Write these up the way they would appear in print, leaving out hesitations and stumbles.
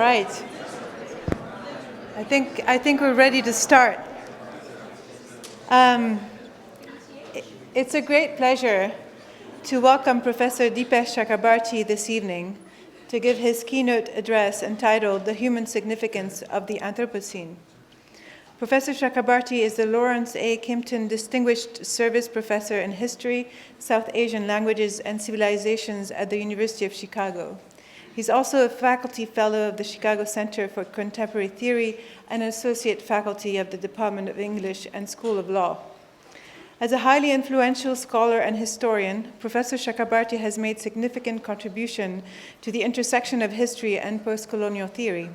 right. I think we're ready to start. It's a great pleasure to welcome Professor Dipesh Chakrabarty this evening to give his keynote address entitled The Human Significance of the Anthropocene. Professor Chakrabarty is the Lawrence A. Kimpton Distinguished Service Professor in History, South Asian Languages and Civilizations at the University of Chicago. He's also a faculty fellow of the Chicago Center for Contemporary Theory and an associate faculty of the Department of English and School of Law. As a highly influential scholar and historian, Professor Chakrabarty has made significant contribution to the intersection of history and post-colonial theory.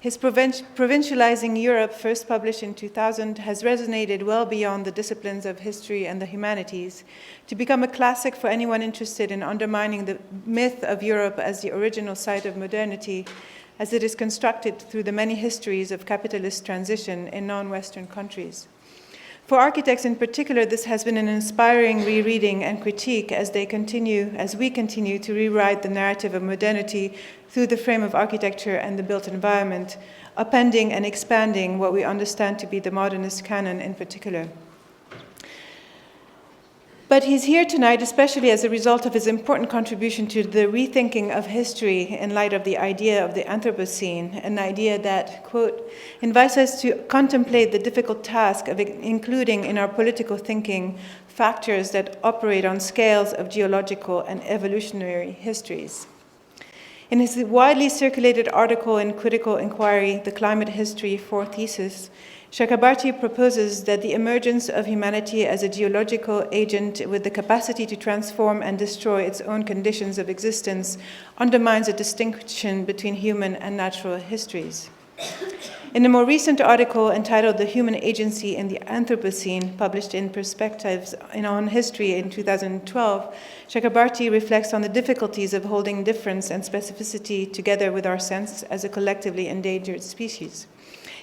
His Provincializing Europe, first published in 2000, has resonated well beyond the disciplines of history and the humanities to become a classic for anyone interested in undermining the myth of Europe as the original site of modernity, as it is constructed through the many histories of capitalist transition in non-Western countries. For architects in particular, this has been an inspiring rereading and critique as we continue to rewrite the narrative of modernity through the frame of architecture and the built environment, appending and expanding what we understand to be the modernist canon in particular. But he's here tonight especially as a result of his important contribution to the rethinking of history in light of the idea of the Anthropocene, an idea that, quote, invites us to contemplate the difficult task of including in our political thinking factors that operate on scales of geological and evolutionary histories. In his widely circulated article in Critical Inquiry, The Climate History 4 Thesis, Chakrabarty proposes that the emergence of humanity as a geological agent with the capacity to transform and destroy its own conditions of existence undermines a distinction between human and natural histories. In a more recent article entitled The Human Agency in the Anthropocene, published in Perspectives on History in 2012, Chakrabarty reflects on the difficulties of holding difference and specificity together with our sense as a collectively endangered species.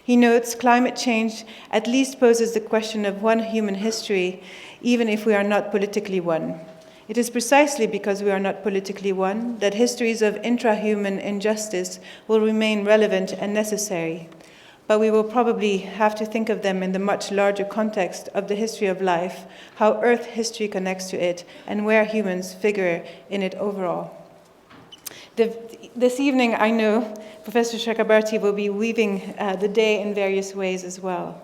He notes climate change at least poses the question of one human history, even if we are not politically one. It is precisely because we are not politically one that histories of intrahuman injustice will remain relevant and necessary. But we will probably have to think of them in the much larger context of the history of life, how Earth history connects to it, and where humans figure in it overall. This evening, I know Professor Chakrabarty will be weaving the day in various ways as well.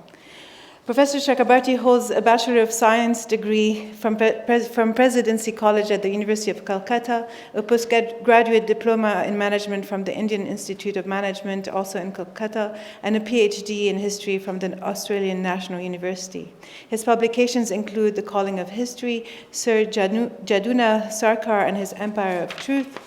Professor Chakrabarty holds a Bachelor of Science degree from Presidency College at the University of Calcutta, a postgraduate diploma in management from the Indian Institute of Management, also in Calcutta, and a PhD in history from the Australian National University. His publications include The Calling of History, Sir Jaduna Sarkar and His Empire of Truth,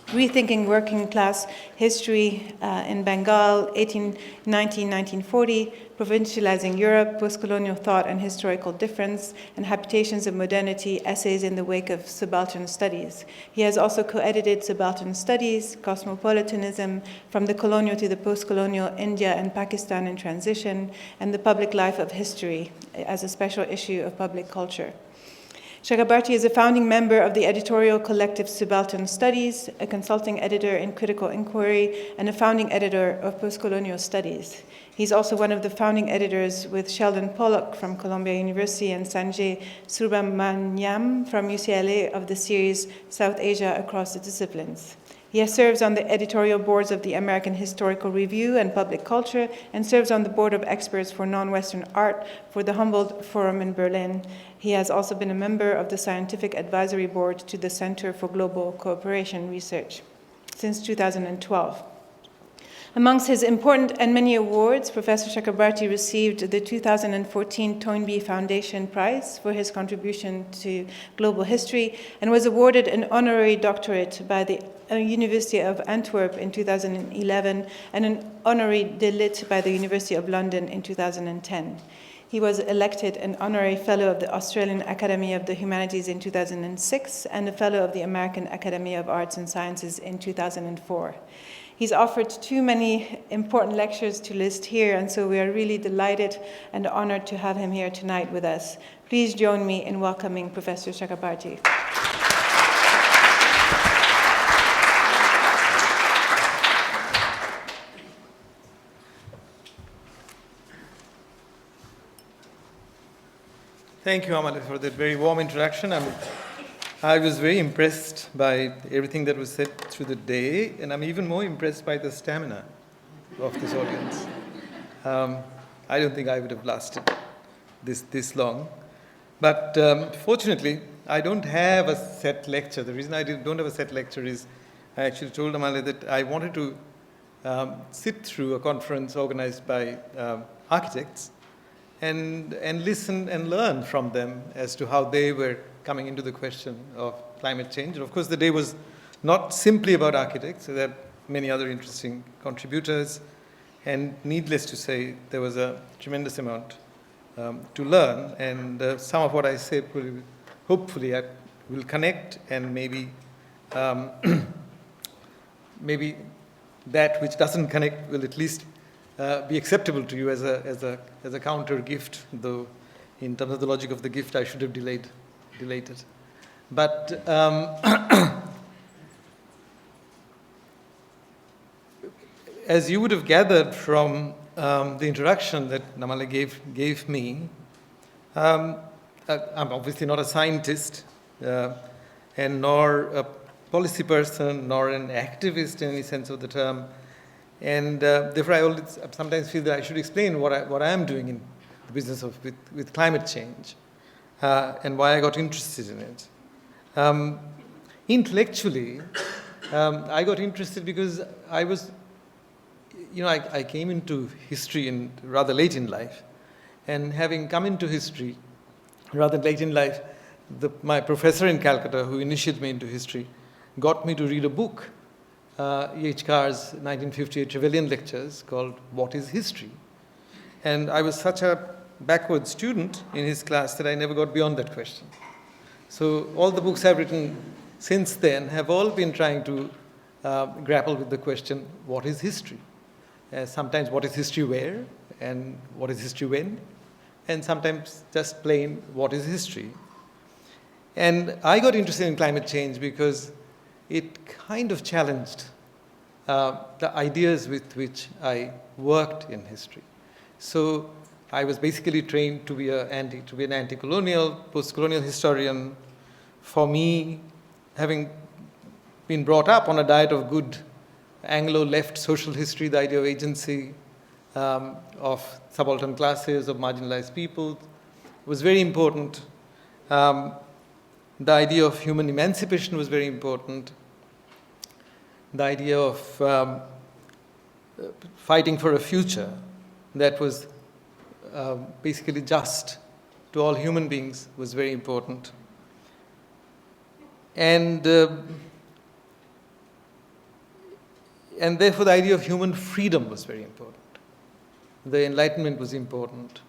Rethinking Working Class History in Bengal, 1890-1940, Provincializing Europe, Postcolonial Thought and Historical Difference, and Habitations of Modernity, Essays in the Wake of Subaltern Studies. He has also co-edited Subaltern Studies, Cosmopolitanism, From the Colonial to the Postcolonial India and Pakistan in Transition, and The Public Life of History as a special issue of Public Culture. Chakrabarty is a founding member of the editorial collective Subaltern Studies, a consulting editor in Critical Inquiry, and a founding editor of Postcolonial Studies. He's also one of the founding editors with Sheldon Pollock from Columbia University and Sanjay Subramaniam from UCLA of the series South Asia Across the Disciplines. He serves on the editorial boards of the American Historical Review and Public Culture, and serves on the board of experts for non-Western art for the Humboldt Forum in Berlin. He has also been a member of the Scientific Advisory Board to the Center for Global Cooperation Research since 2012. Amongst his important and many awards, Professor Chakrabarty received the 2014 Toynbee Foundation Prize for his contribution to global history and was awarded an honorary doctorate by the University of Antwerp in 2011 and an honorary D.Litt by the University of London in 2010. He was elected an honorary fellow of the Australian Academy of the Humanities in 2006 and a fellow of the American Academy of Arts and Sciences in 2004. He's offered too many important lectures to list here, and so we are really delighted and honored to have him here tonight with us. Please join me in welcoming Professor Chakrabarty. Thank you, Amalia, for that very warm introduction. I was very impressed by everything that was said through the day, and I'm even more impressed by the stamina of this audience. I don't think I would have lasted this long. But fortunately, I don't have a set lecture. The reason I don't have a set lecture is I actually told Amalia that I wanted to sit through a conference organized by architects and listen and learn from them as to how they were coming into the question of climate change. And of course, the day was not simply about architects. There are many other interesting contributors. And needless to say, there was a tremendous amount to learn. And some of what I say hopefully I will connect, and maybe maybe that which doesn't connect will at least be acceptable to you as a counter gift, though in terms of the logic of the gift, I should have delayed it. But as you would have gathered from the introduction that Namala gave me, I'm obviously not a scientist, and nor a policy person, nor an activist in any sense of the term. And therefore, I sometimes feel that I should explain what I am doing in the business of with climate change, and why I got interested in it. Intellectually, I got interested because I was, I came into history rather late in life, and having come into history rather late in life, my professor in Calcutta, who initiated me into history, got me to read a book, E.H. Carr's 1958 Trevelyan lectures called What is History? And I was such a backward student in his class that I never got beyond that question. So all the books I've written since then have all been trying to grapple with the question, what is history? Sometimes what is history where, and what is history when, and sometimes just plain what is history. And I got interested in climate change because it kind of challenged the ideas with which I worked in history. So I was basically trained to be an anti-colonial, post-colonial historian. For me, having been brought up on a diet of good Anglo-left social history, the idea of agency, of subaltern classes, of marginalized people, was very important. The idea of human emancipation was very important. The idea of fighting for a future that was basically just to all human beings was very important. And therefore the idea of human freedom was very important. The Enlightenment was important.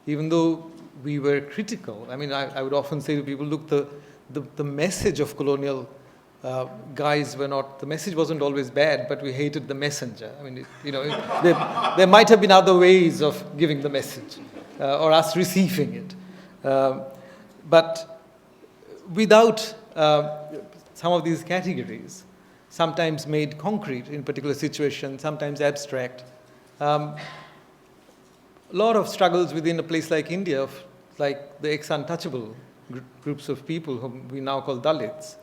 Even though we were critical, I would often say to people, look, the message of colonial guys the message wasn't always bad, but we hated the messenger. There might have been other ways of giving the message, or us receiving it. But without some of these categories, sometimes made concrete in particular situations, sometimes abstract, a lot of struggles within a place like India, like the ex-untouchable groups of people whom we now call Dalits,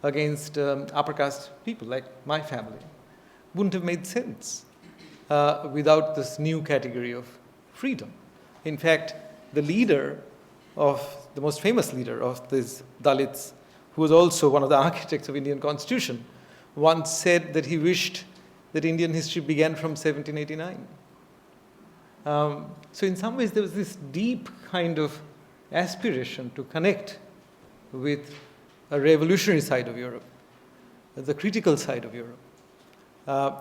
against upper caste people like my family, wouldn't have made sense without this new category of freedom. In fact, the most famous leader of these Dalits, who was also one of the architects of Indian Constitution, once said that he wished that Indian history began from 1789. So in some ways, there was this deep kind of aspiration to connect with a revolutionary side of Europe, the critical side of Europe,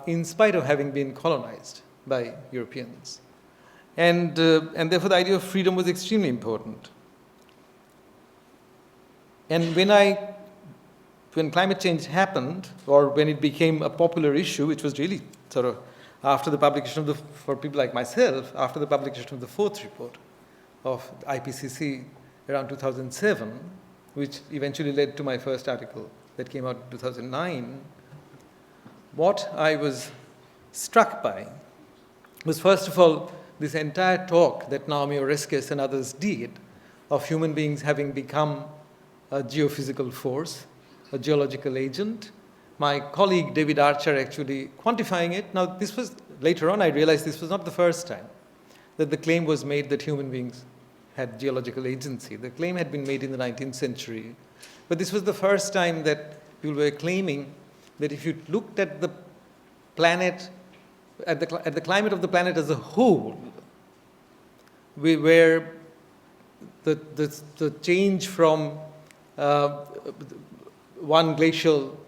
in spite of having been colonized by Europeans. And therefore the idea of freedom was extremely important. And when climate change happened, or when it became a popular issue, which was really sort of after the publication for people like myself, after the publication of the fourth report of IPCC around 2007, which eventually led to my first article that came out in 2009, what I was struck by was, first of all, this entire talk that Naomi Oreskes and others did of human beings having become a geophysical force, a geological agent. My colleague David Archer actually quantifying it. Now, this was, later on I realized this was not the first time that the claim was made that human beings had geological agency. The claim had been made in the 19th century. But this was the first time that people were claiming that if you looked at the planet, at the climate of the planet as a whole, where the change from one glacial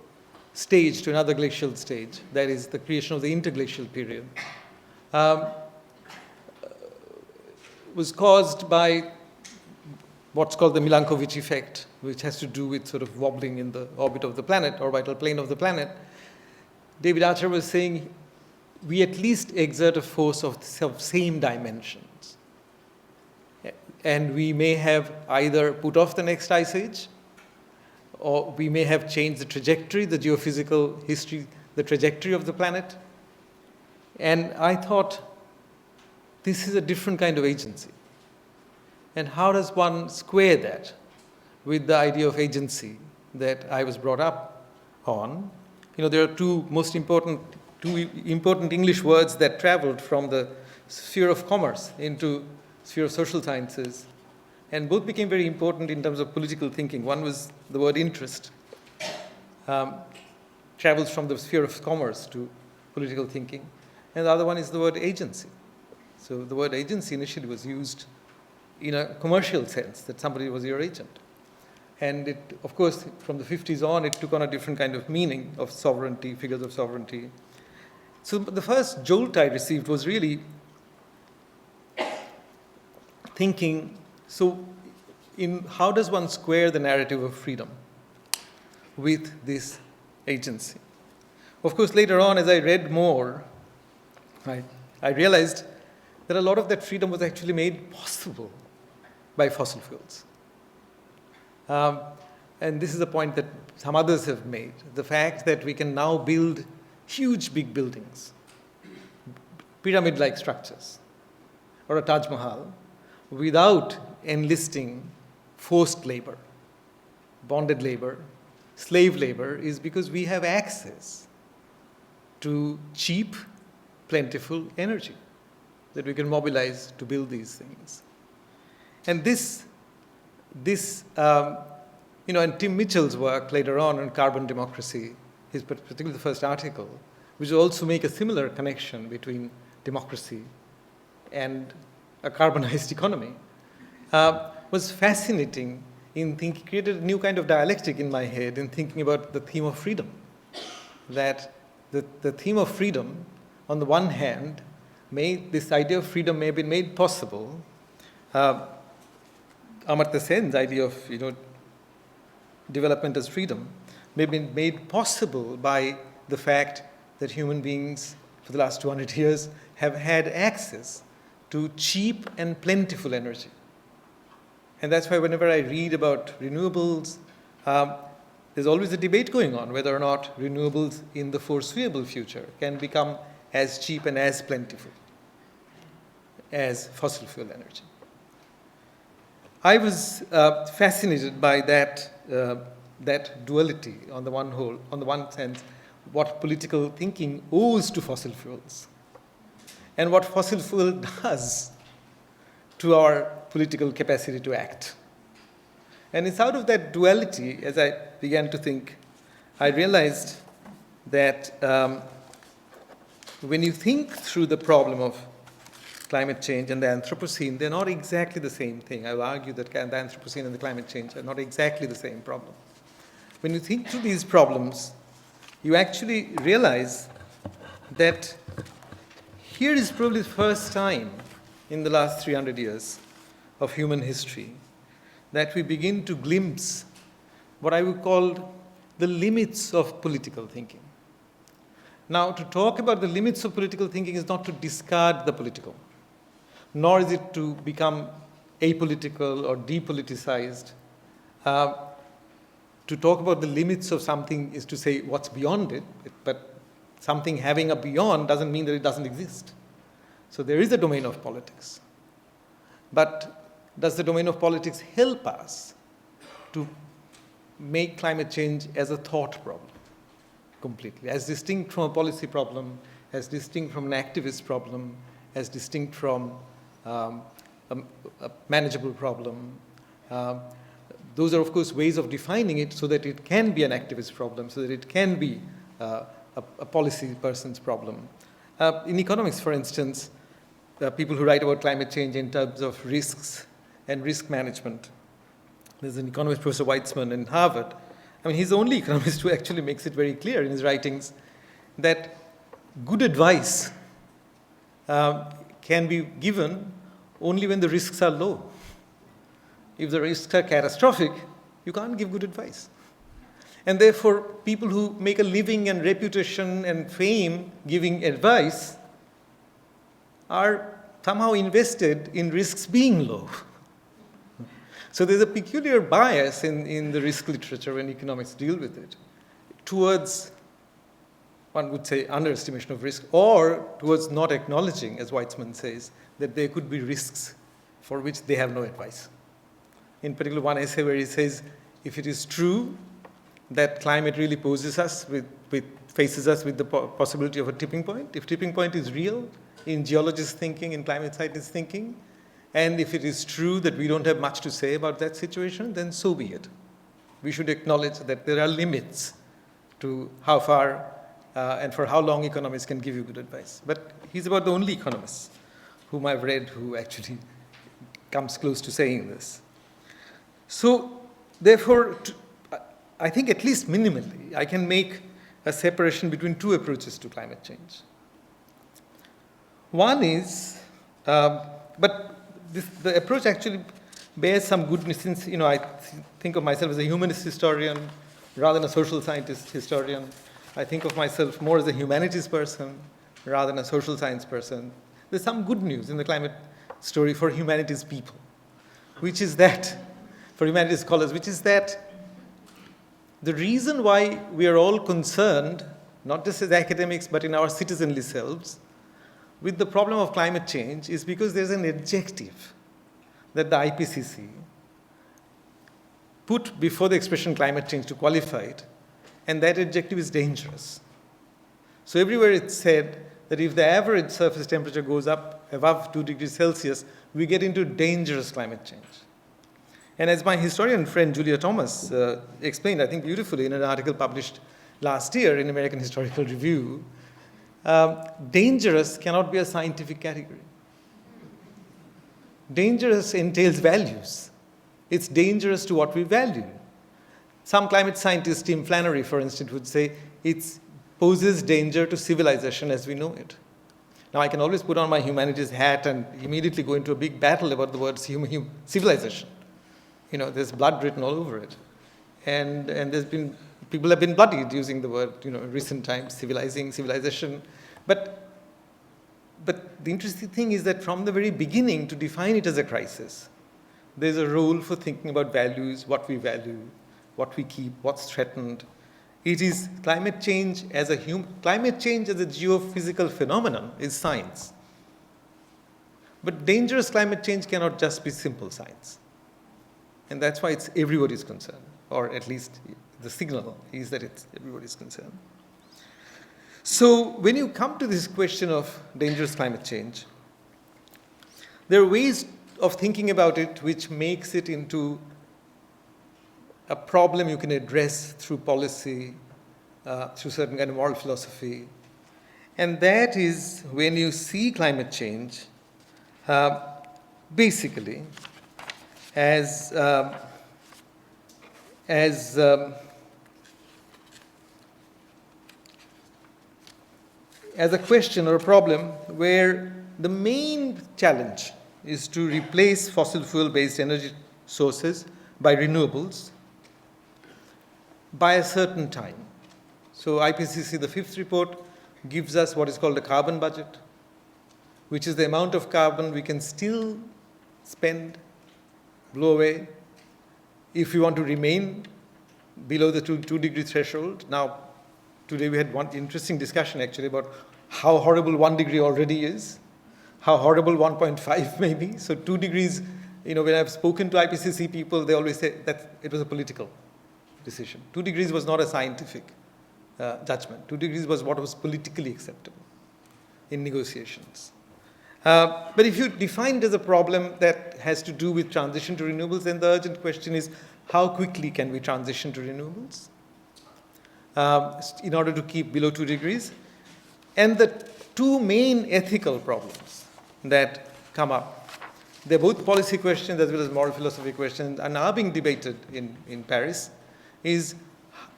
stage to another glacial stage, that is the creation of the interglacial period, was caused by what's called the Milankovitch effect, which has to do with sort of wobbling in the orbit of the planet, orbital plane of the planet. David Archer was saying we at least exert a force of same dimensions. And we may have either put off the next ice age, or we may have changed the trajectory, the geophysical history, the trajectory of the planet. And I thought, this is a different kind of agency. And how does one square that with the idea of agency that I was brought up on? You know, there are two important English words that traveled from the sphere of commerce into sphere of social sciences, and both became very important in terms of political thinking. One was the word interest, travels from the sphere of commerce to political thinking, and the other one is the word agency. So the word agency initially was used in a commercial sense, that somebody was your agent. And it, of course, from the 50s on, it took on a different kind of meaning of sovereignty, figures of sovereignty. So the first jolt I received was really thinking, so in how does one square the narrative of freedom with this agency? Of course, later on, as I read more, I realized that a lot of that freedom was actually made possible by fossil fuels. And this is a point that some others have made. The fact that we can now build huge big buildings, pyramid-like structures, or a Taj Mahal, without enlisting forced labor, bonded labor, slave labor, is because we have access to cheap, plentiful energy that we can mobilize to build these things. And and Tim Mitchell's work later on carbon democracy, his particularly the first article, which will also make a similar connection between democracy and a carbonized economy, was fascinating in thinking, created a new kind of dialectic in my head in thinking about the theme of freedom. That the theme of freedom, on the one hand, this idea of freedom may have been made possible. Amartya Sen's idea of development as freedom may have been made possible by the fact that human beings for the last 200 years have had access to cheap and plentiful energy. And that's why whenever I read about renewables, there's always a debate going on whether or not renewables in the foreseeable future can become as cheap and as plentiful as fossil fuel energy. I was fascinated by that duality on the one sense, what political thinking owes to fossil fuels, and what fossil fuel does to our political capacity to act. And it's out of that duality, as I began to think, I realized that when you think through the problem of climate change and the Anthropocene, they're not exactly the same thing. I will argue that the Anthropocene and the climate change are not exactly the same problem. When you think through these problems, you actually realize that here is probably the first time in the last 300 years of human history that we begin to glimpse what I would call the limits of political thinking. Now, to talk about the limits of political thinking is not to discard the political, nor is it to become apolitical or depoliticized. To talk about the limits of something is to say what's beyond it, but something having a beyond doesn't mean that it doesn't exist. So there is a domain of politics. But does the domain of politics help us to make climate change as a thought problem completely, as distinct from a policy problem, as distinct from an activist problem, as distinct from a manageable problem. Those are, of course, ways of defining it so that it can be an activist problem, so that it can be a policy person's problem. In economics, for instance, people who write about climate change in terms of risks and risk management. There's an economist, Professor Weitzman in Harvard. I mean, he's the only economist who actually makes it very clear in his writings that good advice can be given only when the risks are low. If the risks are catastrophic, you can't give good advice. And therefore, people who make a living and reputation and fame giving advice are somehow invested in risks being low. So there's a peculiar bias in the risk literature when economics deal with it towards, one would say, underestimation of risk, or towards not acknowledging, as Weitzman says, that there could be risks for which they have no advice. In particular, one essay where he says, if it is true that climate really faces us with the possibility of a tipping point, if tipping point is real in geologists' thinking, in climate scientists' thinking, and if it is true that we don't have much to say about that situation, then so be it. We should acknowledge that there are limits to how far and for how long economists can give you good advice. But he's about the only economist whom I've read who actually comes close to saying this. So, therefore, I think at least minimally, I can make a separation between two approaches to climate change. One is, the approach actually bears some goodness, since I think of myself as a humanist historian rather than a social scientist historian. I think of myself more as a humanities person rather than a social science person. There's some good news in the climate story for humanities people, which is that, for humanities scholars, which is that the reason why we are all concerned, not just as academics, but in our citizenly selves, with the problem of climate change is because there's an adjective that the IPCC put before the expression climate change to qualify it, and that adjective is dangerous. So everywhere it's said that if the average surface temperature goes up above 2 degrees Celsius, we get into dangerous climate change. And as my historian friend Julia Thomas explained, I think beautifully in an article published last year in American Historical Review, dangerous cannot be a scientific category. Dangerous entails values. It's dangerous to what we value. Some climate scientist, Tim Flannery, for instance, would say it poses danger to civilization as we know it. Now, I can always put on my humanities hat and immediately go into a big battle about the word civilization. There's blood written all over it. And people have been bloodied using the word, recent times, civilization. But the interesting thing is that from the very beginning, to define it as a crisis, there's a role for thinking about values, what we value, what we keep, what's threatened. It is climate change as a geophysical phenomenon is science. But dangerous climate change cannot just be simple science. And that's why it's everybody's concern, or at least the signal is that it's everybody's concern. So when you come to this question of dangerous climate change, there are ways of thinking about it which makes it into a problem you can address through policy, through certain kind of moral philosophy. And that is when you see climate change basically as a question or a problem where the main challenge is to replace fossil fuel-based energy sources by renewables by a certain time. So IPCC, the fifth report, gives us what is called a carbon budget, which is the amount of carbon we can still spend, blow away, if we want to remain below the 2 degree threshold. Now, today we had one interesting discussion actually about how horrible 1 degree already is, how horrible 1.5 may be. So 2 degrees when I've spoken to IPCC people, they always say that it was a political decision. 2 degrees was not a scientific judgment. 2 degrees was what was politically acceptable in negotiations. But if you define it as a problem that has to do with transition to renewables, then the urgent question is, how quickly can we transition to renewables in order to keep below 2 degrees? And the two main ethical problems that come up, they're both policy questions as well as moral philosophy questions, and are being debated in Paris, is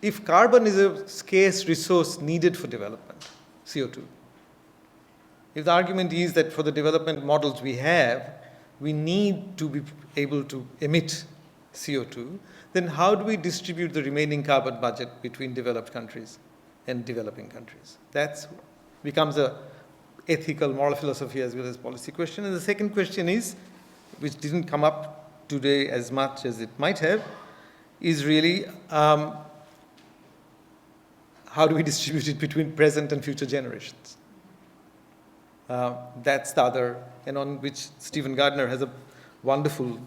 if carbon is a scarce resource needed for development, CO2. If the argument is that for the development models we have, we need to be able to emit CO2, then how do we distribute the remaining carbon budget between developed countries and developing countries? That becomes a ethical, moral philosophy as well as policy question. And the second question is, which didn't come up today as much as it might have, is really how do we distribute it between present and future generations? That's the other, and on which Stephen Gardner has a wonderful,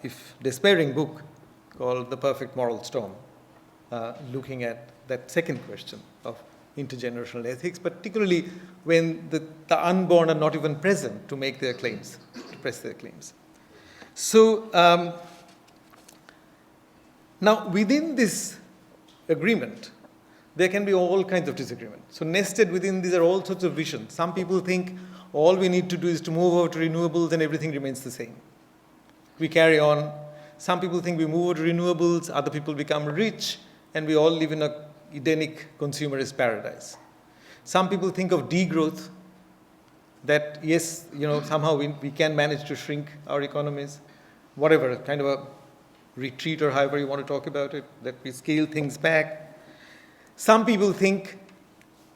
if despairing book called The Perfect Moral Storm, looking at that second question of intergenerational ethics, particularly when the unborn are not even present to make their claims, to press their claims. So now within this agreement, there can be all kinds of disagreement. So nested within these are all sorts of visions. Some people think all we need to do is to move over to renewables and everything remains the same. We carry on. Some people think we move over to renewables, other people become rich, and we all live in a Edenic consumerist paradise. Some people think of degrowth, that yes, somehow we can manage to shrink our economies, whatever, kind of a retreat or however you want to talk about it, that we scale things back. Some people think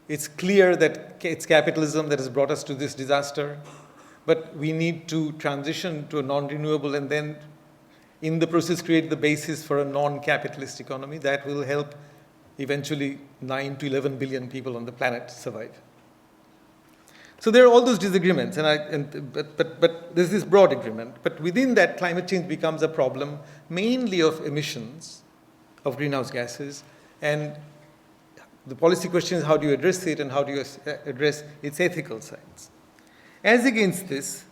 it's clear that it's capitalism that has brought us to this disaster, but we need to transition to a non-renewable and then in the process create the basis for a non-capitalist economy that will help eventually 9 to 11 billion people on the planet survive. So there are all those disagreements, but there's this broad agreement. But within that, climate change becomes a problem mainly of emissions of greenhouse gases, and the policy question is how do you address it and how do you address its ethical sides. As against this,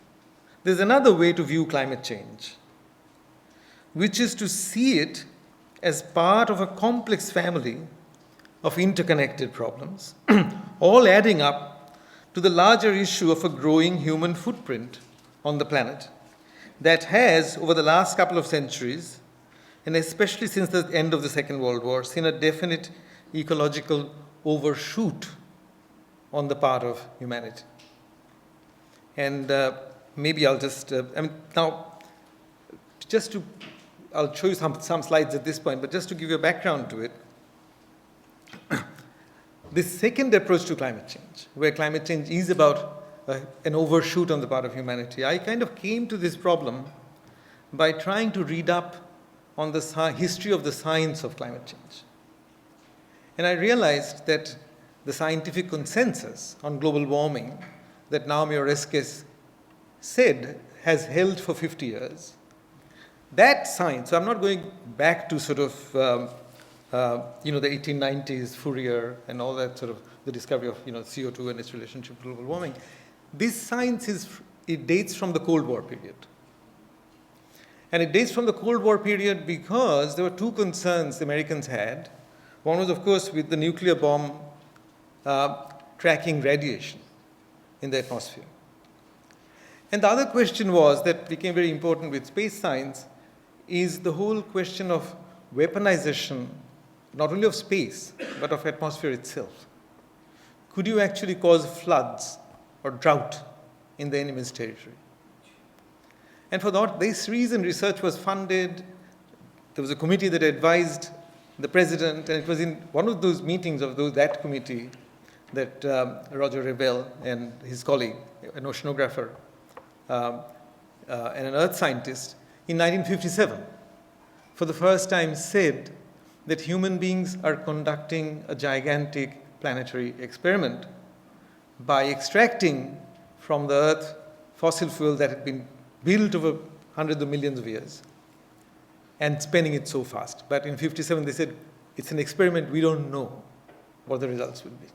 there's another way to view climate change, which is to see it as part of a complex family of interconnected problems, all adding up to the larger issue of a growing human footprint on the planet that has, over the last couple of centuries, and especially since the end of the Second World War, seen a definite ecological overshoot on the part of humanity. And maybe I'll just, now, I'll show you some slides at this point, but just to give you a background to it, this second approach to climate change, where climate change is about an overshoot on the part of humanity, I kind of came to this problem by trying to read up on the history of the science of climate change. And I realized that the scientific consensus on global warming that Naomi Oreskes said has held for 50 years, that science, so I'm not going back to sort of, the 1890s, Fourier, and all that sort of the discovery of, CO2 and its relationship to global warming. This science it dates from the Cold War period. And it dates from the Cold War period because there were two concerns the Americans had. One was, of course, with the nuclear bomb tracking radiation in the atmosphere. And the other question was that became very important with space science is the whole question of weaponization, not only of space, but of atmosphere itself. Could you actually cause floods or drought in the enemy's territory? And for this reason, research was funded. There was a committee that advised the president, and it was in one of those meetings of that committee that Roger Rebel and his colleague, an oceanographer and an earth scientist, in 1957, for the first time said that human beings are conducting a gigantic planetary experiment by extracting from the earth fossil fuel that had been built over hundreds of millions of years, and spending it so fast. But in 57, they said, it's an experiment, we don't know what the results will be.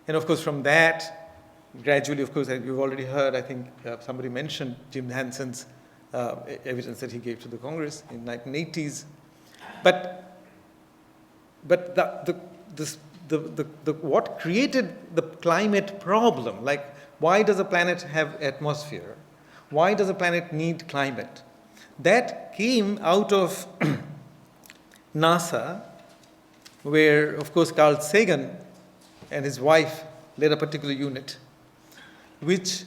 And of course, from that, gradually, of course, you've already heard, I think somebody mentioned Jim Hansen's evidence that he gave to the Congress in 1980s. But what created the climate problem, like why does a planet have atmosphere? Why does a planet need climate? That came out of NASA, where, of course, Carl Sagan and his wife led a particular unit, which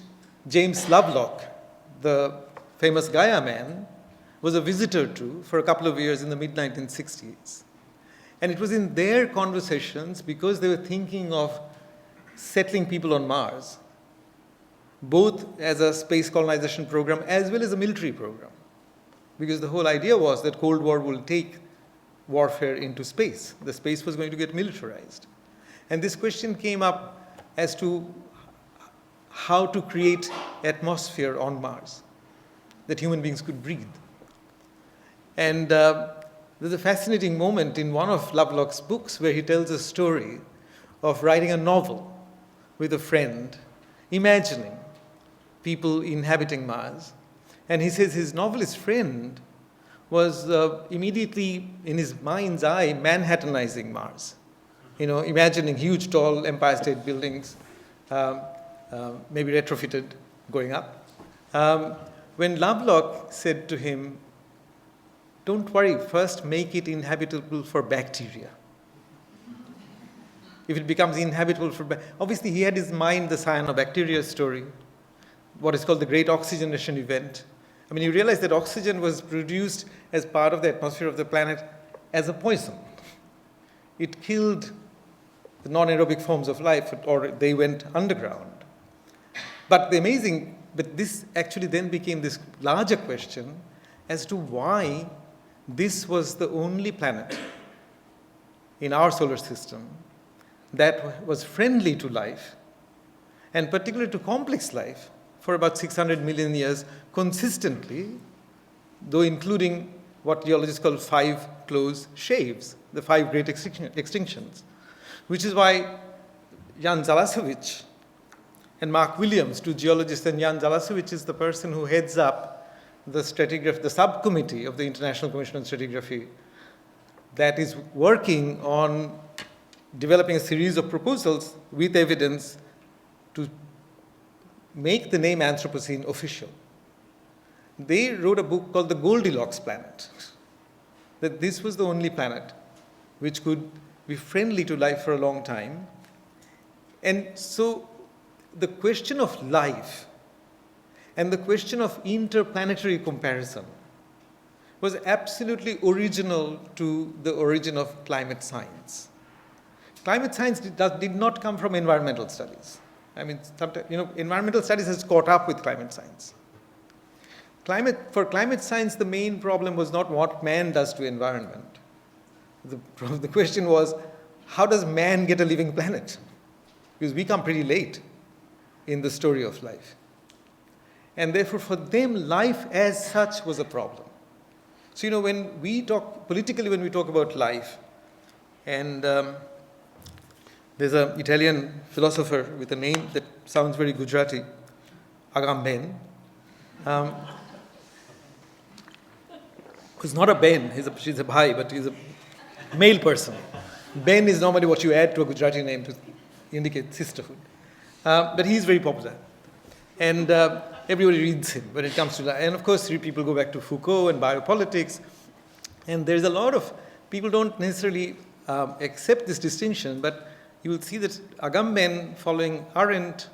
James Lovelock, the famous Gaia man, was a visitor to for a couple of years in the mid-1960s. And it was in their conversations, because they were thinking of settling people on Mars, both as a space colonization program as well as a military program. Because the whole idea was that Cold War will take warfare into space. The space was going to get militarized. And this question came up as to how to create atmosphere on Mars that human beings could breathe. And there's a fascinating moment in one of Lovelock's books where he tells a story of writing a novel with a friend, imagining people inhabiting Mars. And he says his novelist friend was immediately, in his mind's eye, Manhattanizing Mars. You know, imagining huge, tall Empire State Buildings, maybe retrofitted, going up. When Lovelock said to him, don't worry, first make it inhabitable for bacteria. If it becomes inhabitable for obviously he had in his mind the cyanobacteria story, what is called the great oxygenation event. I mean, you realize that oxygen was produced as part of the atmosphere of the planet as a poison. It killed the non-aerobic forms of life, or they went underground. But this actually then became this larger question as to why this was the only planet in our solar system that was friendly to life, and particularly to complex life, for about 600 million years consistently, though including what geologists call 5 close shaves, the 5 great extinctions, which is why Jan Zalasiewicz and Mark Williams, two geologists, and Jan Zalasiewicz is the person who heads up the subcommittee of the International Commission on Stratigraphy that is working on developing a series of proposals with evidence to make the name Anthropocene official. They wrote a book called The Goldilocks Planet, that this was the only planet which could be friendly to life for a long time. And so the question of life and the question of interplanetary comparison was absolutely original to the origin of climate science. Climate science did not come from environmental studies. I mean, sometimes, environmental studies has caught up with climate science. For climate science, the main problem was not what man does to environment. The question was, how does man get a living planet? Because we come pretty late in the story of life. And therefore, for them, life as such was a problem. So, when we talk, politically, when we talk about life, and there's an Italian philosopher with a name that sounds very Gujarati, Agamben, who's not a Ben, she's a bhai, but he's a male person. Ben is normally what you add to a Gujarati name to indicate sisterhood. But he's very popular. And everybody reads him when it comes to life. And of course, people go back to Foucault and biopolitics. And there's a lot of people don't necessarily accept this distinction, but you will see that Agamben, following Arendt,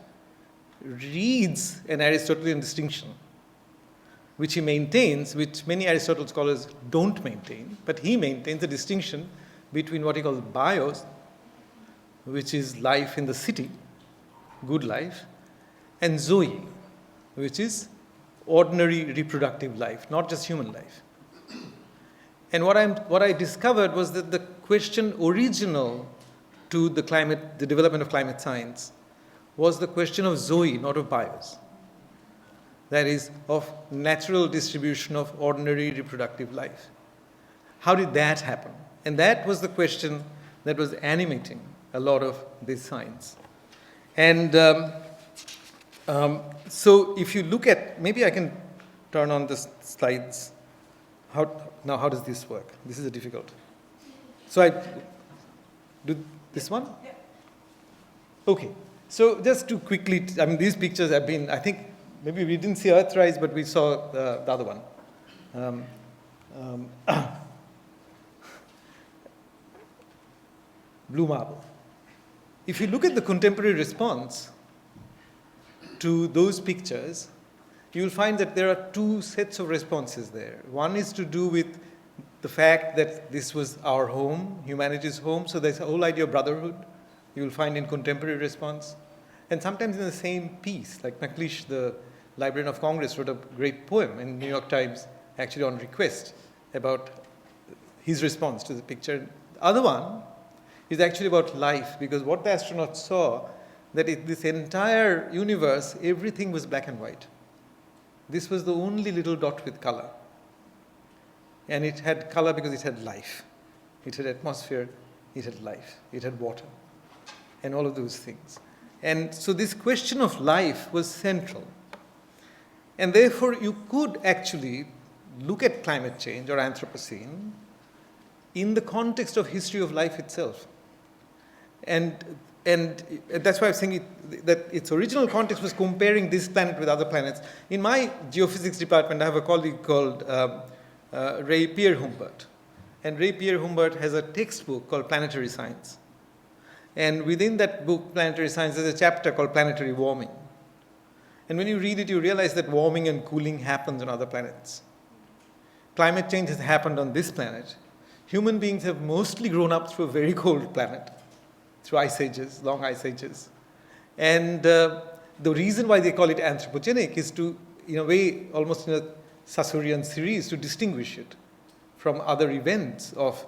reads an Aristotelian distinction, which he maintains, which many Aristotle scholars don't maintain, but he maintains a distinction between what he calls bios, which is life in the city, good life, and zoe, which is ordinary reproductive life, not just human life. And what I discovered was that the question original to the development of climate science was the question of zoe, not of bios. that is, of natural distribution of ordinary reproductive life. How did that happen? And that was the question that was animating a lot of this science. And so if you look at, maybe I can turn on the slides. Now, how does this work? This is difficult. So I do this one? Yeah. Okay. So just to quickly, I mean, these pictures have been, I think, maybe we didn't see Earthrise, but we saw the other one. Blue marble. If you look at the contemporary response to those pictures, you will find that there are two sets of responses there. One is to do with the fact that this was our home, humanity's home, so there's a whole idea of brotherhood you will find in contemporary response. And sometimes in the same piece, like MacLeish, the Librarian of Congress, wrote a great poem in New York Times, actually on request, about his response to the picture. The other one is actually about life, because what the astronauts saw, that in this entire universe, everything was black and white. This was the only little dot with color. And it had color because it had life. It had atmosphere, it had life, it had water, and all of those things. And so this question of life was central. And therefore, you could actually look at climate change or Anthropocene in the context of history of life itself. And that's why I'm saying that its original context was comparing this planet with other planets. In my geophysics department, I have a colleague called Ray Pierre Humbert. And Ray Pierre Humbert has a textbook called Planetary Science. And within that book, Planetary Science, there's a chapter called Planetary Warming. And when you read it, you realize that warming and cooling happens on other planets. Climate change has happened on this planet. Human beings have mostly grown up through a very cold planet, through ice ages, long ice ages. And the reason why they call it anthropogenic is to, in a way, almost in a Sassurian series, to distinguish it from other events of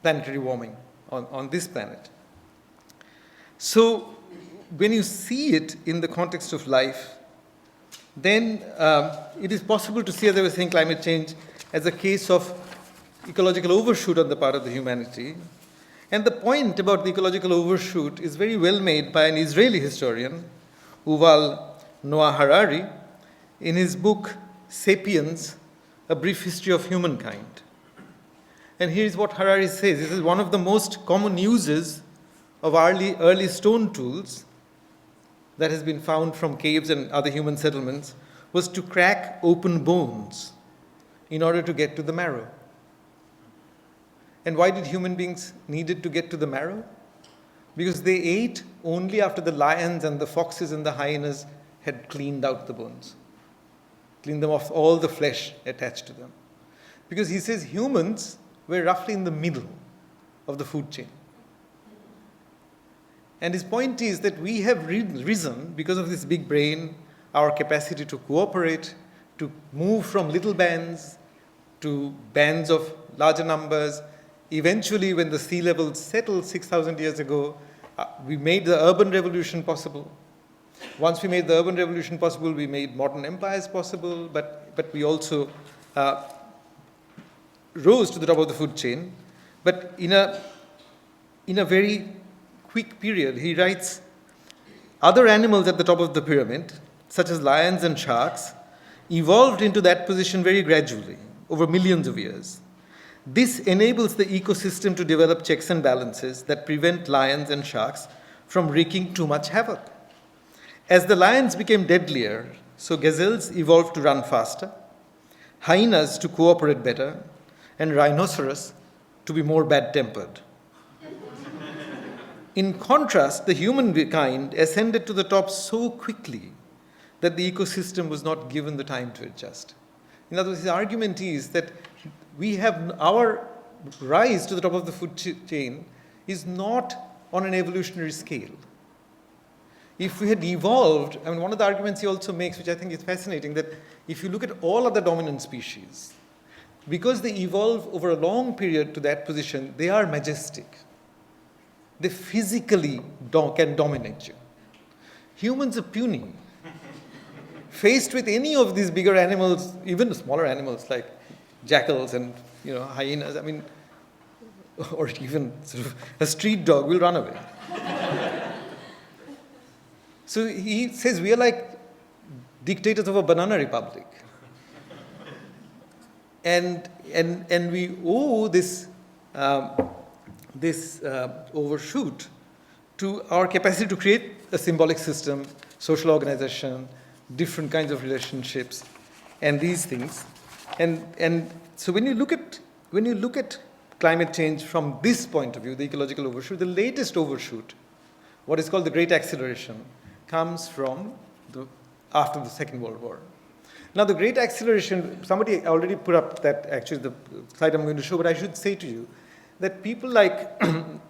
planetary warming on this planet. So when you see it in the context of life, then it is possible to see, as I was saying, climate change as a case of ecological overshoot on the part of the humanity. And the point about the ecological overshoot is very well made by an Israeli historian, Yuval Noah Harari, in his book, Sapiens, A Brief History of Humankind. And here's what Harari says. This is one of the most common uses of early stone tools that has been found from caves and other human settlements was to crack open bones in order to get to the marrow. And why did human beings needed to get to the marrow? Because they ate only after the lions and the foxes and the hyenas had cleaned out the bones, cleaned them off all the flesh attached to them. Because he says humans were roughly in the middle of the food chain. And his point is that we have risen, because of this big brain, our capacity to cooperate, to move from little bands to bands of larger numbers. Eventually, when the sea level settled 6,000 years ago, we made the urban revolution possible. Once we made the urban revolution possible, we made modern empires possible, but we also rose to the top of the food chain. But in a very quick period, he writes, other animals at the top of the pyramid, such as lions and sharks, evolved into that position very gradually, over millions of years. This enables the ecosystem to develop checks and balances that prevent lions and sharks from wreaking too much havoc. As the lions became deadlier, so gazelles evolved to run faster, hyenas to cooperate better, and rhinoceros to be more bad-tempered. In contrast, the humankind ascended to the top so quickly that the ecosystem was not given the time to adjust. In other words, his argument is that we have our rise to the top of the food chain is not on an evolutionary scale. If we had evolved, I mean, one of the arguments he also makes, which I think is fascinating, that if you look at all other dominant species, because they evolve over a long period to that position, they are majestic. They physically can dominate you. Humans are puny. faced with any of these bigger animals, even smaller animals like jackals and hyenas, I mean, or even sort of a street dog will run away. So he says we are like dictators of a banana republic. And we owe this overshoot to our capacity to create a symbolic system, social organization, different kinds of relationships, and these things. And so when you look at climate change from this point of view, the ecological overshoot, the latest overshoot, what is called the Great Acceleration, comes from after the Second World War. Now, the Great Acceleration, somebody already put up that, actually, the slide I'm going to show, but I should say to you that people like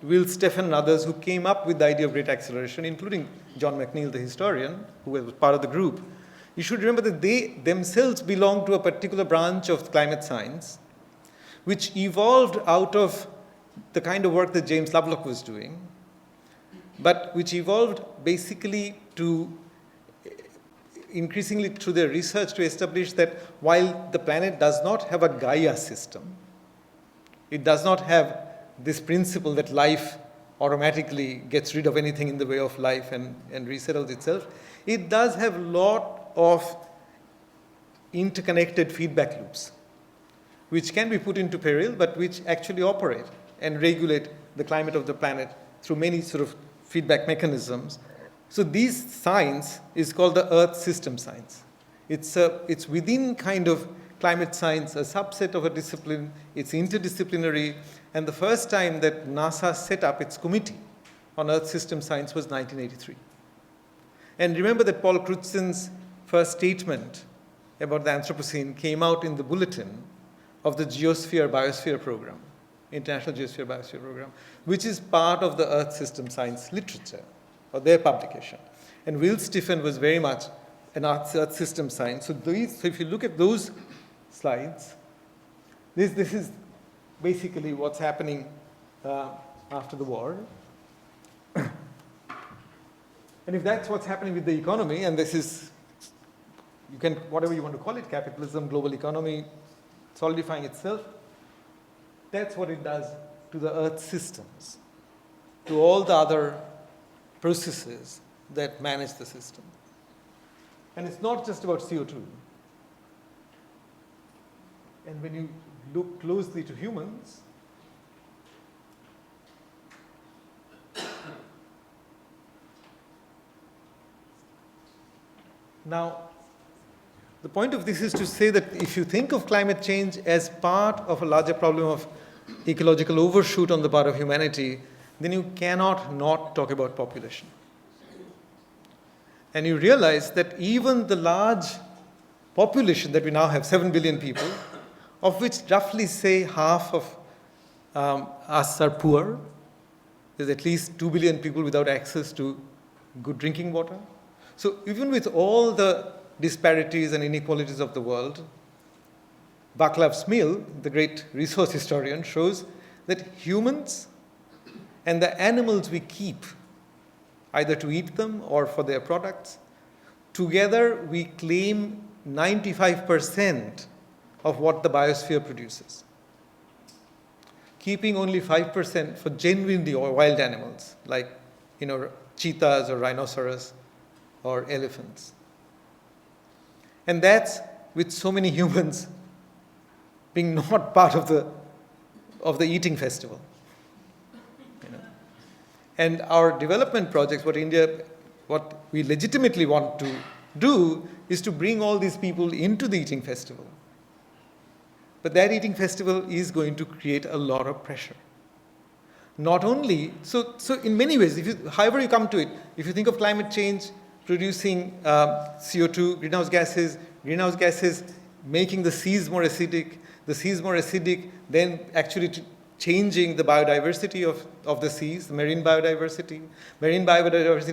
Will Steffen and others who came up with the idea of Great Acceleration, including John McNeill, the historian, who was part of the group, you should remember that they themselves belong to a particular branch of climate science, which evolved out of the kind of work that James Lovelock was doing, but which evolved basically to increasingly through their research to establish that while the planet does not have a Gaia system, it does not have this principle that life automatically gets rid of anything in the way of life and resettles itself, it does have a lot of interconnected feedback loops, which can be put into peril, but which actually operate and regulate the climate of the planet through many sort of feedback mechanisms. So this science is called the Earth System Science. It's within kind of climate science, a subset of a discipline. It's interdisciplinary. And the first time that NASA set up its committee on Earth System Science was 1983. And remember that Paul Crutzen's first statement about the Anthropocene came out in the bulletin of the Geosphere-Biosphere program, International Geosphere-Biosphere program, which is part of the Earth System Science literature, or their publication. And Will Steffen was very much an Earth System Science. So if you look at those slides, this is basically what's happening after the war. And if that's what's happening with the economy, and this is, you can, whatever you want to call it, capitalism, global economy, solidifying itself, that's what it does to the Earth systems, to all the other processes that manage the system. And it's not just about CO2. And when you look closely to humans, now, the point of this is to say that if you think of climate change as part of a larger problem of ecological overshoot on the part of humanity, then you cannot not talk about population. And you realize that even the large population that we now have, 7 billion people, of which roughly say half of us are poor, there's at least 2 billion people without access to good drinking water. So even with all the disparities and inequalities of the world, Václav Smil, the great resource historian, shows that humans and the animals we keep, either to eat them or for their products, together we claim 95% of what the biosphere produces, keeping only 5% for genuinely wild animals like cheetahs or rhinoceros or elephants. And that's with so many humans being not part of the eating festival. And our development projects, what we legitimately want to do is to bring all these people into the eating festival. But that eating festival is going to create a lot of pressure. Not only, so in many ways, however you come to it, if you think of climate change producing CO2, greenhouse gases making the seas more acidic, then actually changing the biodiversity of the seas, the marine biodiversity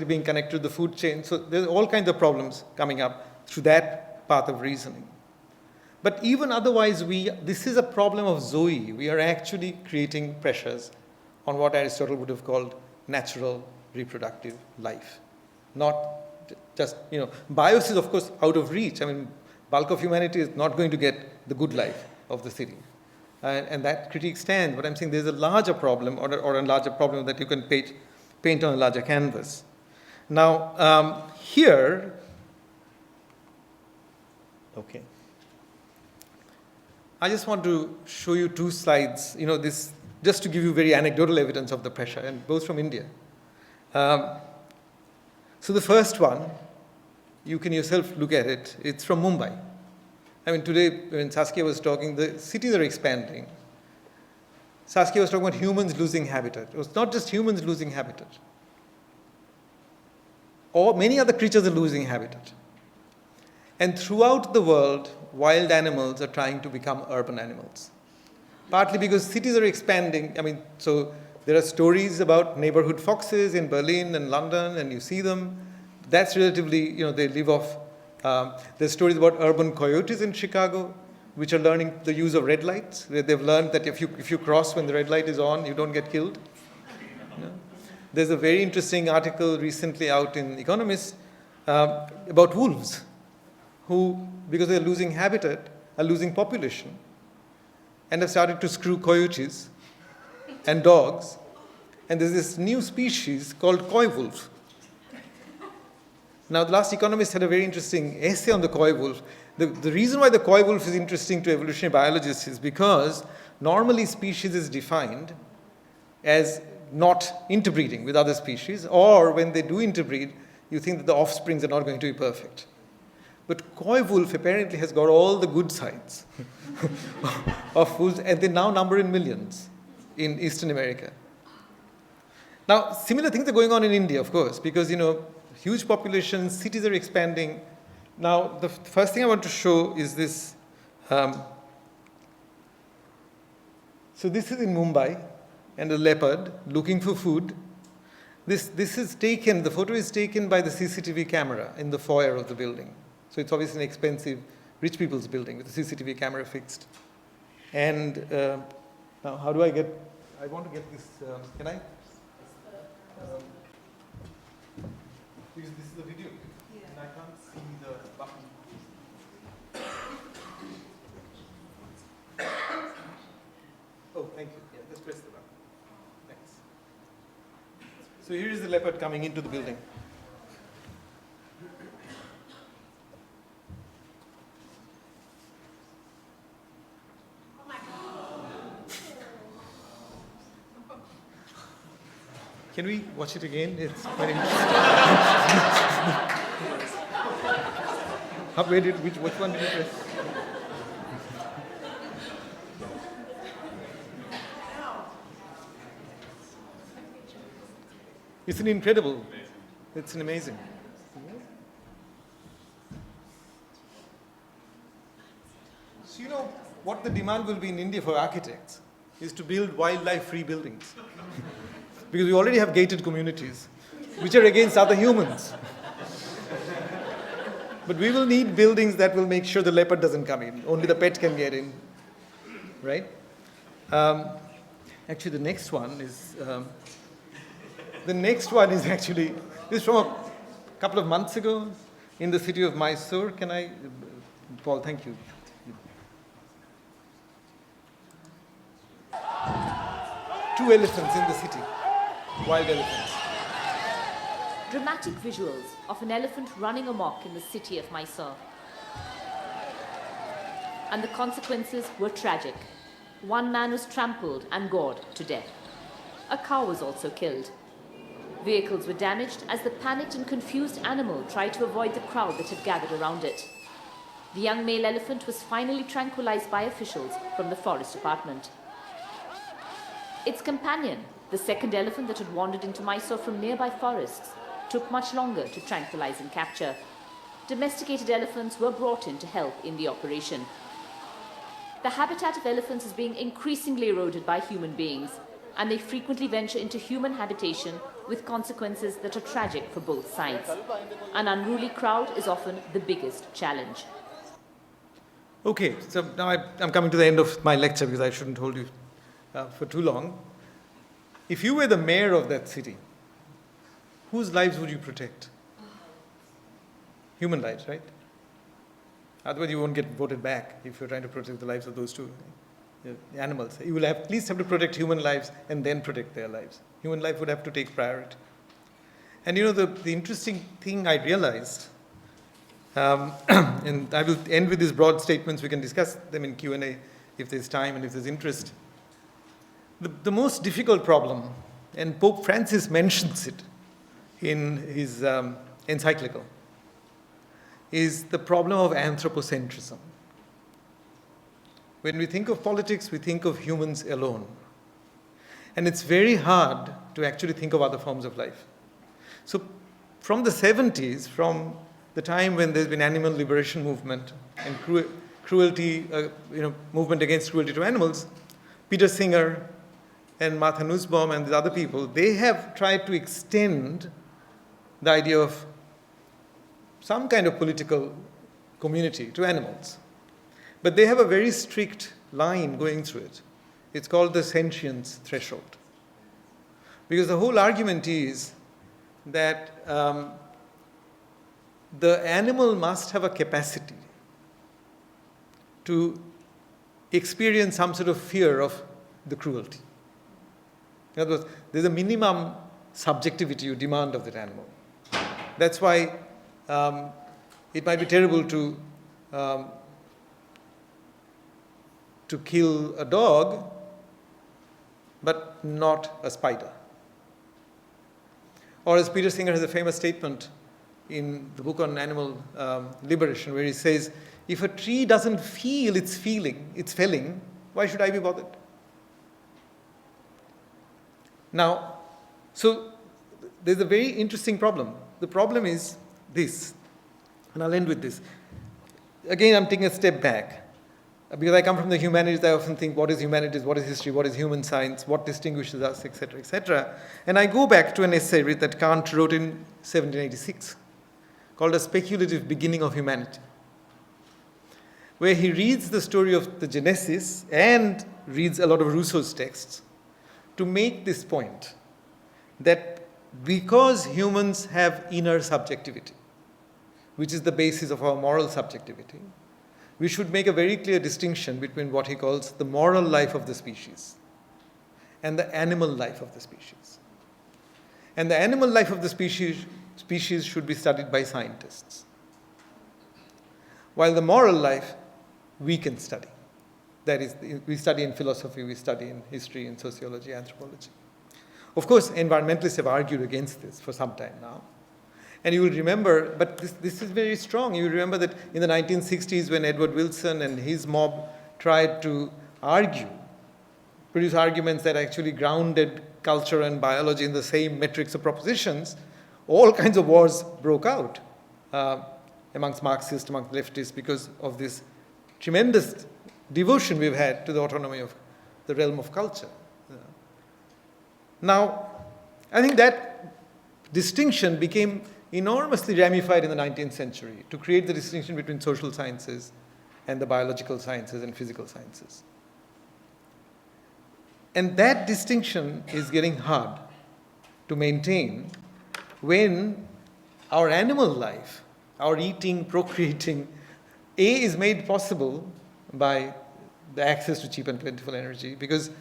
being connected to the food chain. So there's all kinds of problems coming up through that path of reasoning. But even otherwise, this is a problem of zoe. We are actually creating pressures on what Aristotle would have called natural reproductive life, not just, bios is of course out of reach. I mean, bulk of humanity is not going to get the good life of the city. And that critique stands, but I'm saying there's a larger problem, or a larger problem that you can paint on a larger canvas. Now, here, okay. I just want to show you two slides, this, just to give you very anecdotal evidence of the pressure, and both from India. So the first one, you can yourself look at it, it's from Mumbai. I mean, today, when Saskia was talking, the cities are expanding. Saskia was talking about humans losing habitat. It was not just humans losing habitat. Or many other creatures are losing habitat. And throughout the world, wild animals are trying to become urban animals. Partly because cities are expanding. I mean, so there are stories about neighborhood foxes in Berlin and London, and you see them. That's relatively, they live off. There's stories about urban coyotes in Chicago, which are learning the use of red lights. They've learned that if you cross when the red light is on, you don't get killed. There's a very interesting article recently out in Economist about wolves, who, because they're losing habitat, are losing population, and have started to screw coyotes and dogs. And there's this new species called coy wolf. Now, the last Economist had a very interesting essay on the coy wolf. The reason why the coy wolf is interesting to evolutionary biologists is because normally species is defined as not interbreeding with other species, or when they do interbreed, you think that the offsprings are not going to be perfect. But coy wolf apparently has got all the good sides of wolves, and they now number in millions in Eastern America. Now, similar things are going on in India, of course, because, huge populations, cities are expanding. Now, the first thing I want to show is this. So this is in Mumbai, and a leopard looking for food. This is taken, the photo is taken by the CCTV camera in the foyer of the building. So it's obviously an expensive, rich people's building with the CCTV camera fixed. And now, how do I want to get this, can I? Because this is a video, and I can't see the button. Oh, thank you. Yeah, just press the button. Thanks. So here is the leopard coming into the building. Oh my God. Can we watch it again? It's quite interesting. Which one did you press? It's an incredible. It's an amazing. So what the demand will be in India for architects is to build wildlife-free buildings. Because we already have gated communities, which are against other humans. But we will need buildings that will make sure the leopard doesn't come in. Only the pet can get in, right? Actually, the next one is actually, this is from a couple of months ago in the city of Mysore. Can I, Paul, thank you. Two elephants in the city, wild elephants. Dramatic visuals of an elephant running amok in the city of Mysore. And the consequences were tragic. One man was trampled and gored to death. A cow was also killed. Vehicles were damaged as the panicked and confused animal tried to avoid the crowd that had gathered around it. The young male elephant was finally tranquilized by officials from the forest department. Its companion, the second elephant that had wandered into Mysore from nearby forests, took much longer to tranquilize and capture. Domesticated elephants were brought in to help in the operation. The habitat of elephants is being increasingly eroded by human beings, and they frequently venture into human habitation with consequences that are tragic for both sides. An unruly crowd is often the biggest challenge. Okay, so now I'm coming to the end of my lecture because I shouldn't hold you for too long. If you were the mayor of that city, whose lives would you protect? Human lives, right? Otherwise, you won't get voted back if you're trying to protect the lives of those two animals. You will at least have to protect human lives and then protect their lives. Human life would have to take priority. And the interesting thing I realized, and I will end with these broad statements. We can discuss them in Q&A if there's time and if there's interest. The most difficult problem, and Pope Francis mentions it in his encyclical, is the problem of anthropocentrism. When we think of politics, we think of humans alone. And it's very hard to actually think of other forms of life. So from the 70s, from the time when there's been animal liberation movement and cruelty, movement against cruelty to animals, Peter Singer and Martha Nussbaum and the other people, they have tried to extend the idea of some kind of political community to animals. But they have a very strict line going through it. It's called the sentience threshold. Because the whole argument is that the animal must have a capacity to experience some sort of fear of the cruelty. In other words, there's a minimum subjectivity you demand of that animal. That's why it might be terrible to kill a dog, but not a spider. Or as Peter Singer has a famous statement in the book on animal liberation, where he says, if a tree doesn't feel its felling, why should I be bothered? Now, so there's a very interesting problem. The problem is this, and I'll end with this. Again, I'm taking a step back. Because I come from the humanities, I often think, what is humanities, what is history, what is human science, what distinguishes us, etc., etc. And I go back to an essay that Kant wrote in 1786, called A Speculative Beginning of Humanity, where he reads the story of the Genesis and reads a lot of Rousseau's texts to make this point, that because humans have inner subjectivity, which is the basis of our moral subjectivity, we should make a very clear distinction between what he calls the moral life of the species and the animal life of the species. And the animal life of the species should be studied by scientists, while the moral life we can study. That is, we study in philosophy, we study in history, in sociology, anthropology. Of course, environmentalists have argued against this for some time now. And you will remember, but this is very strong, you will remember that in the 1960s when Edward Wilson and his mob tried to produce arguments that actually grounded culture and biology in the same metrics of propositions, all kinds of wars broke out amongst Marxists, amongst leftists, because of this tremendous devotion we've had to the autonomy of the realm of culture. Now, I think that distinction became enormously ramified in the 19th century to create the distinction between social sciences and the biological sciences and physical sciences. And that distinction is getting hard to maintain when our animal life, our eating, procreating, is made possible by the access to cheap and plentiful energy, because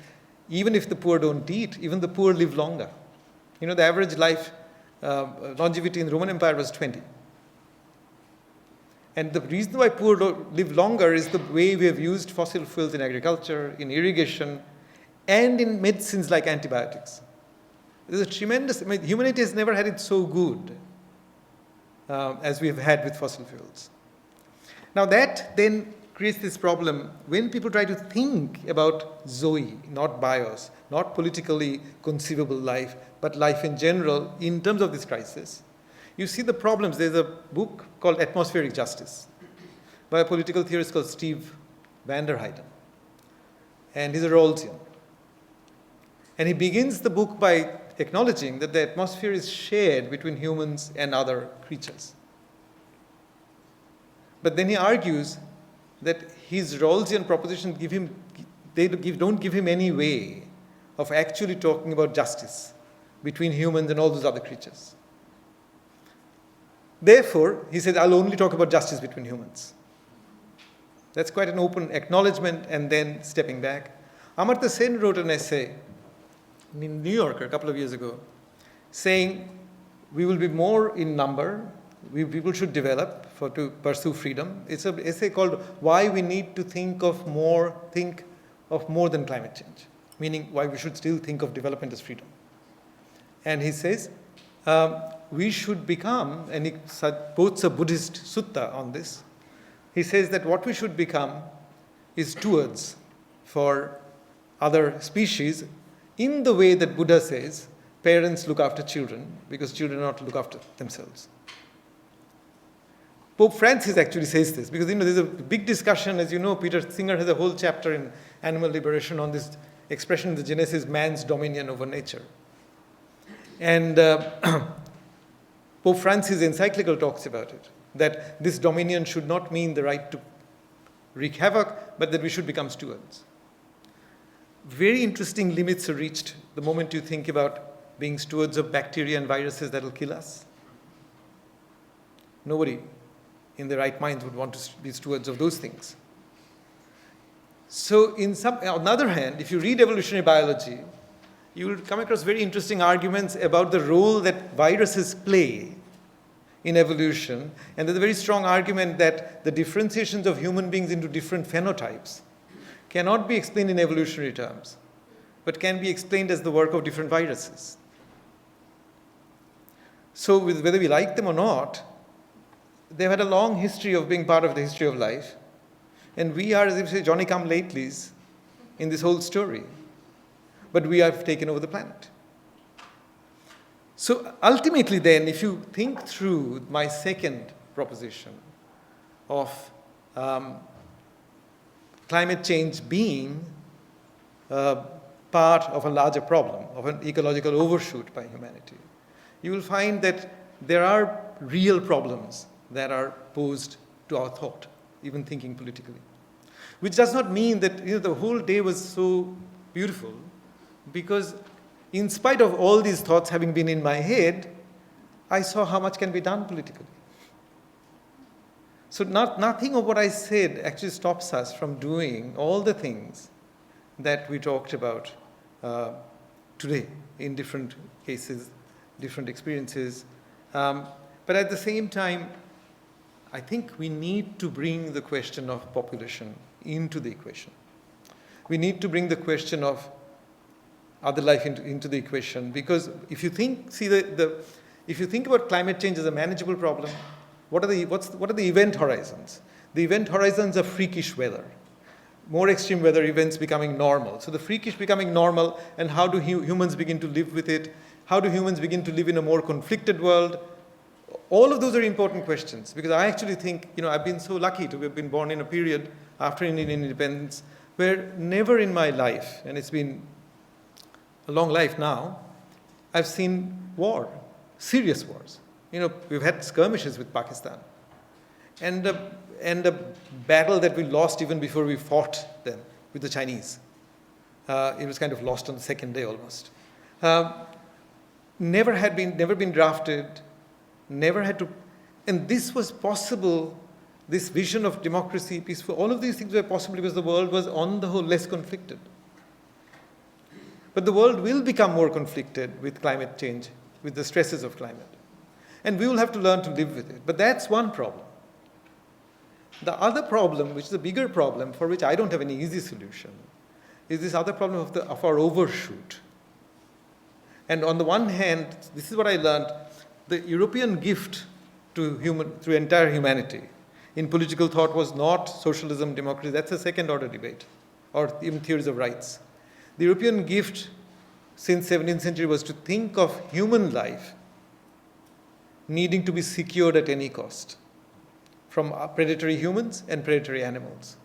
even if the poor don't eat, even the poor live longer. The average life longevity in the Roman Empire was 20. And the reason why poor live longer is the way we have used fossil fuels in agriculture, in irrigation, and in medicines like antibiotics. There's a tremendous, humanity has never had it so good as we have had with fossil fuels. Now that then creates this problem when people try to think about Zoe, not bios, not politically conceivable life, but life in general in terms of this crisis. You see the problems. There's a book called Atmospheric Justice by a political theorist called Steve van der Heyden. And he's a Rawlsian. And he begins the book by acknowledging that the atmosphere is shared between humans and other creatures. But then he argues that his Rawlsian propositions don't give him any way of actually talking about justice between humans and all those other creatures. Therefore, he said, I'll only talk about justice between humans. That's quite an open acknowledgement and then stepping back. Amartya Sen wrote an essay in New Yorker a couple of years ago saying we will be more in number, people should develop to pursue freedom. It's an essay called Why We Need to Think of More Than Climate Change, meaning why we should still think of development as freedom. And he says, we should become, and he quotes a Buddhist sutta on this, he says that what we should become is stewards for other species in the way that Buddha says parents look after children because children are not to look after themselves. Pope Francis actually says this because there's a big discussion, as you know, Peter Singer has a whole chapter in Animal Liberation on this expression in the Genesis, man's dominion over nature. And Pope Francis' encyclical talks about it, that this dominion should not mean the right to wreak havoc, but that we should become stewards. Very interesting limits are reached the moment you think about being stewards of bacteria and viruses that will kill us. Nobody in their right minds would want to be stewards of those things. So on the other hand, if you read evolutionary biology, you will come across very interesting arguments about the role that viruses play in evolution, and there's a very strong argument that the differentiations of human beings into different phenotypes cannot be explained in evolutionary terms, but can be explained as the work of different viruses. So whether we like them or not, they've had a long history of being part of the history of life, and we are, as if say, Johnny-come-latelys in this whole story, but we have taken over the planet. So ultimately then, if you think through my second proposition of climate change being part of a larger problem, of an ecological overshoot by humanity, you will find that there are real problems that are posed to our thought, even thinking politically. Which does not mean that the whole day was so beautiful, because in spite of all these thoughts having been in my head, I saw how much can be done politically. So nothing of what I said actually stops us from doing all the things that we talked about today in different cases, different experiences. But at the same time, I think we need to bring the question of population into the equation. We need to bring the question of other life into the equation, because if you think, if you think about climate change as a manageable problem, what are the event horizons? The event horizons are freakish weather, more extreme weather events becoming normal. So the freakish becoming normal, and how do humans begin to live with it? How do humans begin to live in a more conflicted world? All of those are important questions, because I actually think, I've been so lucky to have been born in a period after Indian independence where never in my life, and it's been a long life now, I've seen war, serious wars. We've had skirmishes with Pakistan, and a battle that we lost even before we fought them with the Chinese. It was kind of lost on the second day almost. Never been drafted, never had to, and this was possible. This vision of democracy, peaceful, all of these things were possible because the world was on the whole less conflicted. But the world will become more conflicted with climate change, with the stresses of climate. And we will have to learn to live with it. But that's one problem. The other problem, which is a bigger problem, for which I don't have any easy solution, is this other problem of our overshoot. And on the one hand, this is what I learned, the European gift to entire humanity in political thought was not socialism, democracy. That's a second-order debate, or even theories of rights. The European gift since 17th century was to think of human life needing to be secured at any cost from predatory humans and predatory animals.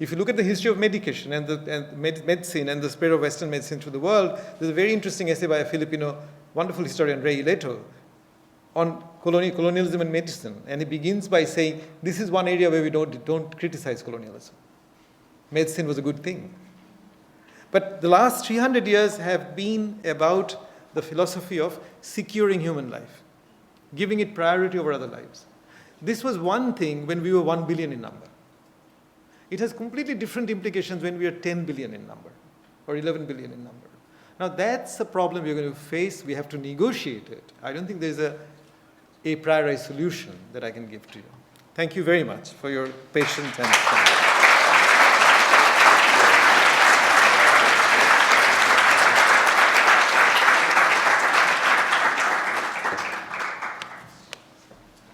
If you look at the history of medication and medicine and the spread of Western medicine through the world, there's a very interesting essay by a Filipino wonderful historian, Ray Leto, on colonialism and medicine. And he begins by saying, this is one area where we don't criticize colonialism. Medicine was a good thing. But the last 300 years have been about the philosophy of securing human life. giving it priority over other lives. This was one thing when we were 1 billion in number. It has completely different implications when we are 10 billion in number or 11 billion in number. Now that's a problem we're going to face. We have to negotiate it. I don't think there's a prioritized solution that I can give to you. Thank you very much for your patience and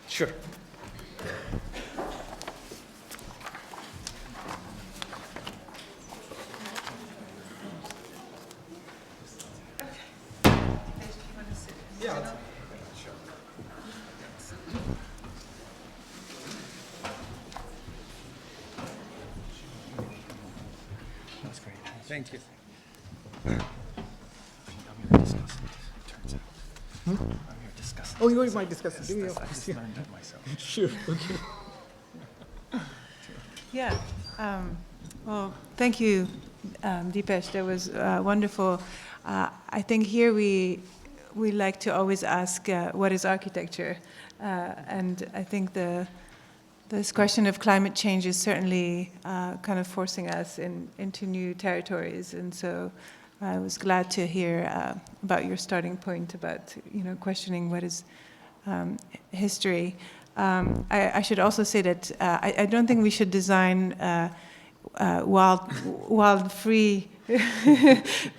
sure. Thank you. I'm here to discuss it, turns out. I'm here to discuss it. Oh, you might discuss it. I just learned that myself. Sure. Okay. Yeah. Well, thank you, Dipesh. That was wonderful. I think here we like to always ask, what is architecture? And I think this question of climate change is certainly kind of forcing us into new territories. And so I was glad to hear about your starting point about, questioning what is history. I should also say that I don't think we should design wild free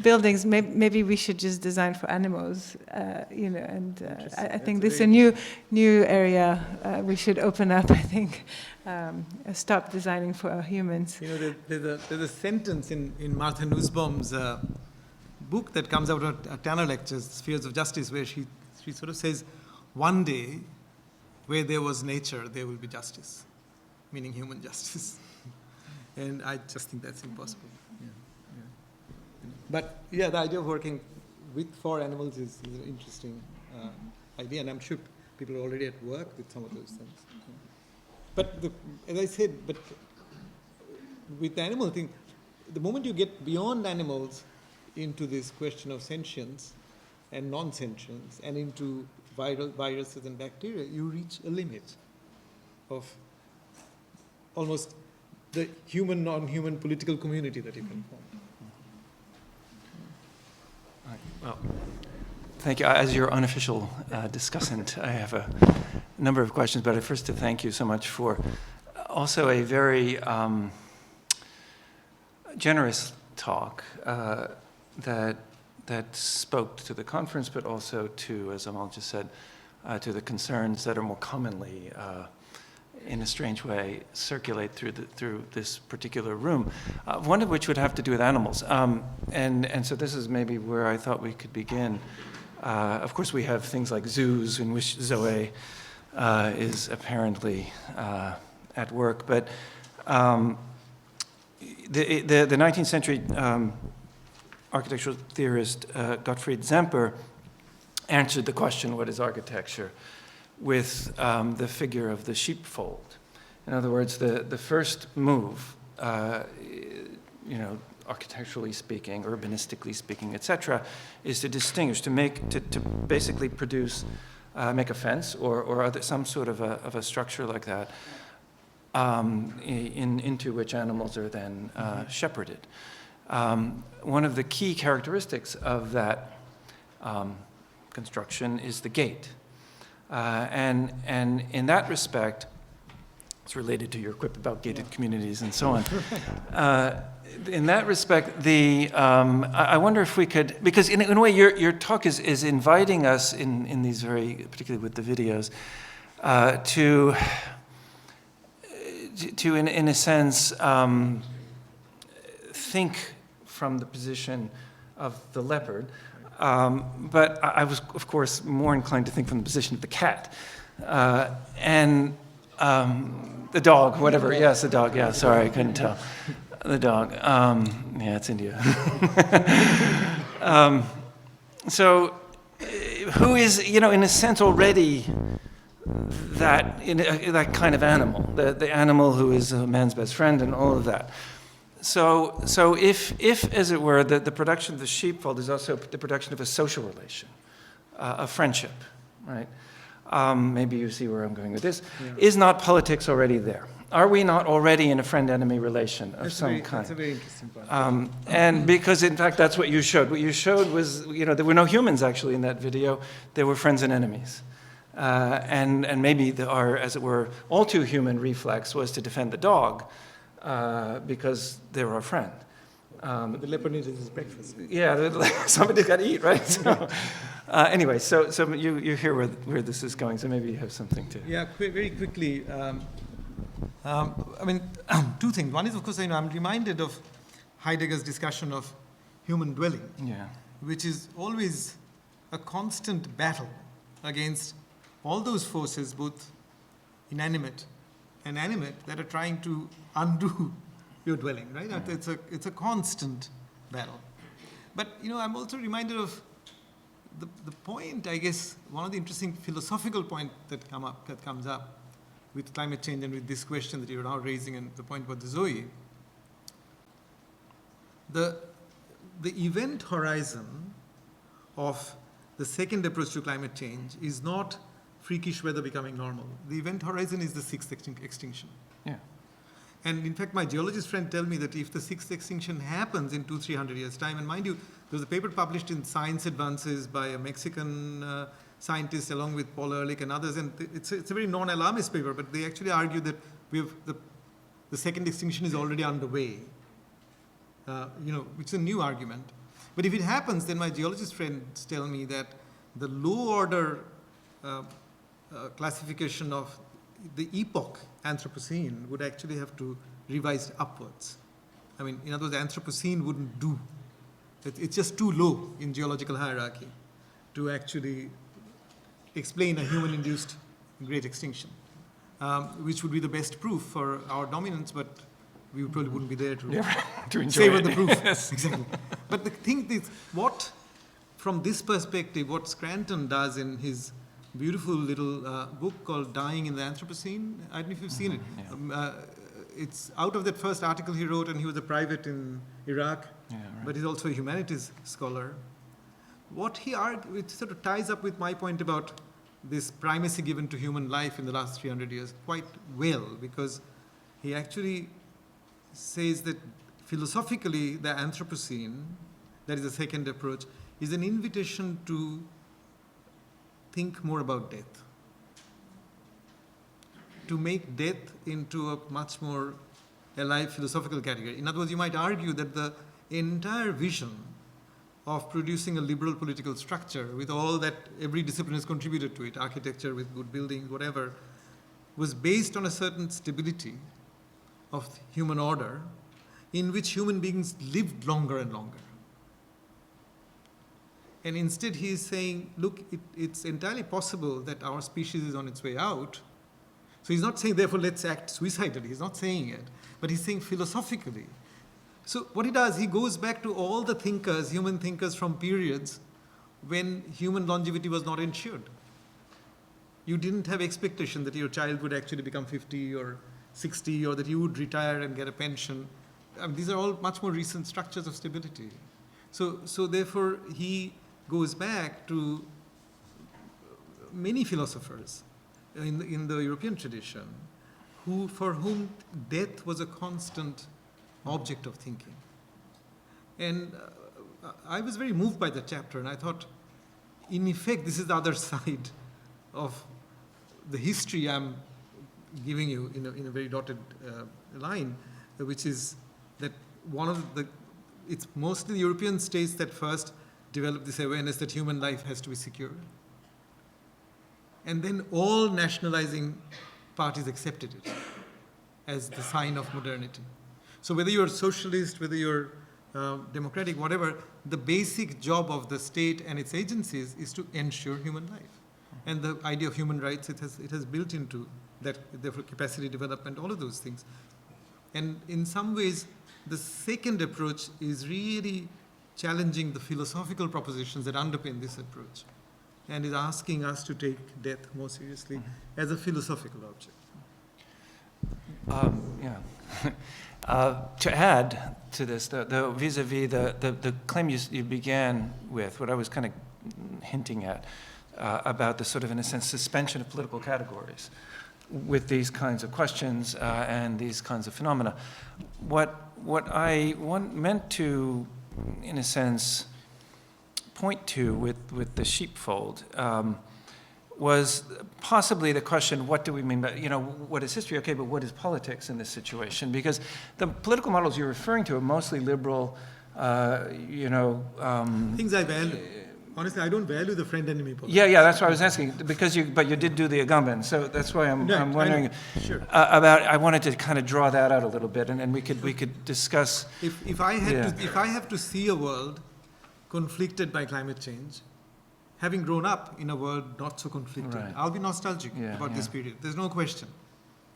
buildings. Maybe we should just design for animals, and I think this is a new area we should open up, I think. Stop designing for humans. There's a sentence in Martha Nussbaum's book that comes out of Tanner Lectures, Spheres of Justice, where she sort of says, one day, where there was nature, there will be justice, meaning human justice. And I just think that's impossible. Yeah. But yeah, the idea of working for animals is an interesting idea, and I'm sure people are already at work with some of those things. But as I said, with the animal thing, the moment you get beyond animals into this question of sentience and non-sentience and into viruses and bacteria, you reach a limit of almost the human, non-human political community that you can form. All right. Well, thank you. As your unofficial discussant, I have a number of questions, but first to thank you so much for also a very generous talk that spoke to the conference, but also to, as Amal just said, to the concerns that are more commonly, in a strange way, circulate through this particular room. One of which would have to do with animals, and so this is maybe where I thought we could begin. Of course, we have things like zoos in which Zoe is apparently at work, but the 19th century architectural theorist Gottfried Zemper answered the question, what is architecture, with the figure of the sheepfold. In other words, the first move, architecturally speaking, urbanistically speaking, etc., is to distinguish, to basically produce, make a fence or some sort of a structure like that, into which animals are then shepherded. One of the key characteristics of that construction is the gate. And in that respect, it's related to your quip about gated communities and so on. In that respect, I wonder if we could, because in a way your talk is inviting us in these very, particularly with the videos, to in a sense, think from the position of the leopard. But I was, of course, more inclined to think from the position of the cat. And the dog, whatever. Yes, the dog. Yeah, sorry, I couldn't tell. The dog. Yeah, it's India. So who is, in a sense, already that kind of animal, the animal who is a man's best friend and all of that. So if as it were, the production of the sheepfold is also the production of a social relation, a friendship, right? maybe you see where I'm going with this, is not politics already there? Are we not already in a friend-enemy relation of some kind? That's a very interesting point. And because, in fact, that's what you showed. What you showed was, there were no humans, actually, in that video. There were friends and enemies. And maybe our, as it were, all too human reflex was to defend the dog because they were our friend. The leopard needs his breakfast. Yeah, somebody's got to eat, right? So, anyway, so you hear where this is going, so maybe you have something to... Yeah, very quickly. Two things. One is, of course, I'm reminded of Heidegger's discussion of human dwelling, which is always a constant battle against all those forces, both inanimate and animate, that are trying to undo your dwelling, right? It's a constant battle. But, I'm also reminded of the point, I guess, one of the interesting philosophical point that comes up with climate change and with this question that you're now raising and the point about the Zoe. The event horizon of the second approach to climate change is not freakish weather becoming normal. The event horizon is the sixth extinction. Yeah. And in fact, my geologist friend tell me that if the sixth extinction happens in 200-300 years' time, and mind you, there was a paper published in Science Advances by a Mexican scientist along with Paul Ehrlich and others, and it's a very non-alarmist paper, but they actually argue that the second extinction is already underway, which is a new argument. But if it happens, then my geologist friends tell me that the low-order classification of the epoch Anthropocene would actually have to revised upwards. In other words, Anthropocene wouldn't do. It's just too low in geological hierarchy to actually explain a human-induced great extinction, which would be the best proof for our dominance, but we probably wouldn't be there to savor the proof. Yes. Exactly. But the thing is, from this perspective, what Scranton does in his beautiful little book called Dying in the Anthropocene, I don't know if you've seen it. Yeah. It's out of that first article he wrote, and he was a private in Iraq, but he's also a humanities scholar. What he argued, it sort of ties up with my point about this primacy given to human life in the last 300 years quite well, because he actually says that philosophically the Anthropocene, that is the second approach, is an invitation to think more about death, to make death into a much more alive philosophical category. In other words, you might argue that the entire vision of producing a liberal political structure with all that every discipline has contributed to it, architecture with good buildings, whatever, was based on a certain stability of human order in which human beings lived longer and longer. And instead he is saying, look, it's entirely possible that our species is on its way out. So he's not saying, therefore, let's act suicidally. He's not saying it. But he's saying philosophically. So what he does, he goes back to all the thinkers, human thinkers from periods when human longevity was not ensured. You didn't have expectation that your child would actually become 50 or 60, or that you would retire and get a pension. These are all much more recent structures of stability. So therefore, he goes back to many philosophers in the European tradition for whom death was a constant object of thinking. And I was very moved by the chapter, and I thought, in effect, this is the other side of the history I'm giving you in a very dotted line, which is that it's mostly the European states that first developed this awareness that human life has to be secured. And then all nationalizing parties accepted it as the sign of modernity. So whether you're socialist, whether you're democratic, whatever, the basic job of the state and its agencies is to ensure human life. And the idea of human rights, it has built into that, therefore capacity development, all of those things. And in some ways, the second approach is really challenging the philosophical propositions that underpin this approach, and is asking us to take death more seriously as a philosophical object. To add to this, the vis-a-vis the claim you began with, what I was kind of hinting at, about the sort of, in a sense, suspension of political categories with these kinds of questions and these kinds of phenomena. What I meant to, in a sense, point to with the sheepfold was possibly the question, what do we mean by, what is history? Okay, but what is politics in this situation? Because the political models you're referring to are mostly liberal, Things I value. Honestly, I don't value the friend-enemy politics. Yeah, that's what I was asking, because but you did do the Agamben, so that's why I'm wondering Sure. about. I wanted to kind of draw that out a little bit, and we could discuss. If I have to see a world conflicted by climate change, having grown up in a world not so conflicted, Right. I'll be nostalgic about this period. There's no question.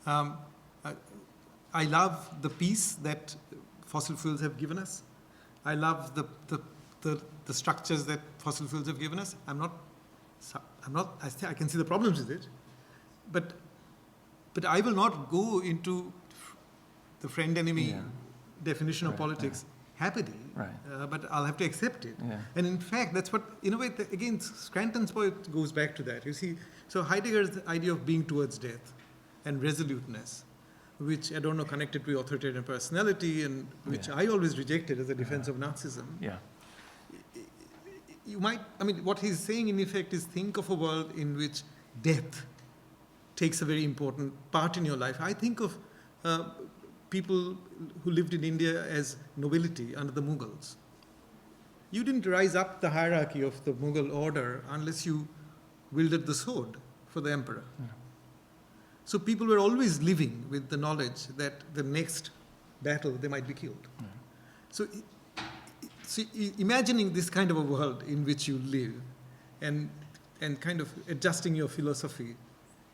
I love the peace that fossil fuels have given us. I love the structures that fossil fuels have given us. I can see the problems with it, but I will not go into the friend-enemy definition of politics happily, but I'll have to accept it. Yeah. And in fact, that's what, in a way, again, Scranton's point goes back to that. You see, so Heidegger's idea of being towards death and resoluteness, which, I don't know, connected to authoritarian personality, and which I always rejected as a defense of Nazism. Yeah. What he's saying, in effect, is think of a world in which death takes a very important part in your life. I think of people who lived in India as nobility under the Mughals. You didn't rise up the hierarchy of the Mughal order unless you wielded the sword for the emperor. Yeah. So people were always living with the knowledge that the next battle they might be killed. Yeah. So imagining this kind of a world in which you live and kind of adjusting your philosophy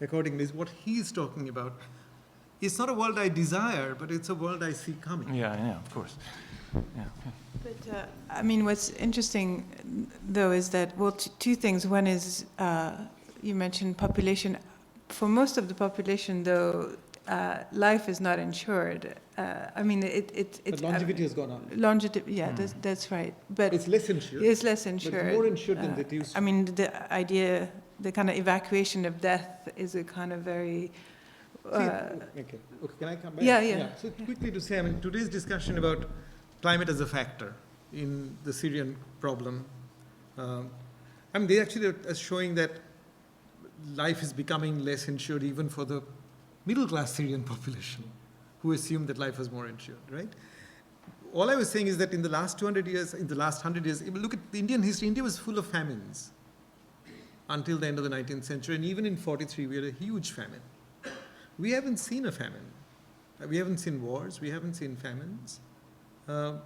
accordingly is what he's talking about. It's not a world I desire, but it's a world I see coming. Yeah, of course. Yeah. But, what's interesting, though, is that, two things. One is, you mentioned population. For most of the population, though, life is not insured. But longevity has gone up. Longevity, that's right. But it's less insured. It's less insured. But it's more insured than it used to. The idea, the kind of evacuation of death is a kind of very... Okay, can I come back? Yeah. So quickly to say, today's discussion about climate as a factor in the Syrian problem, they actually are showing that life is becoming less insured even for the middle-class Syrian population, who assume that life was more insured, right? All I was saying is that in the last 200 years, in the last 100 years, if you look at the Indian history, India was full of famines until the end of the 19th century, and even in 43, we had a huge famine. We haven't seen a famine. We haven't seen wars. We haven't seen famines. And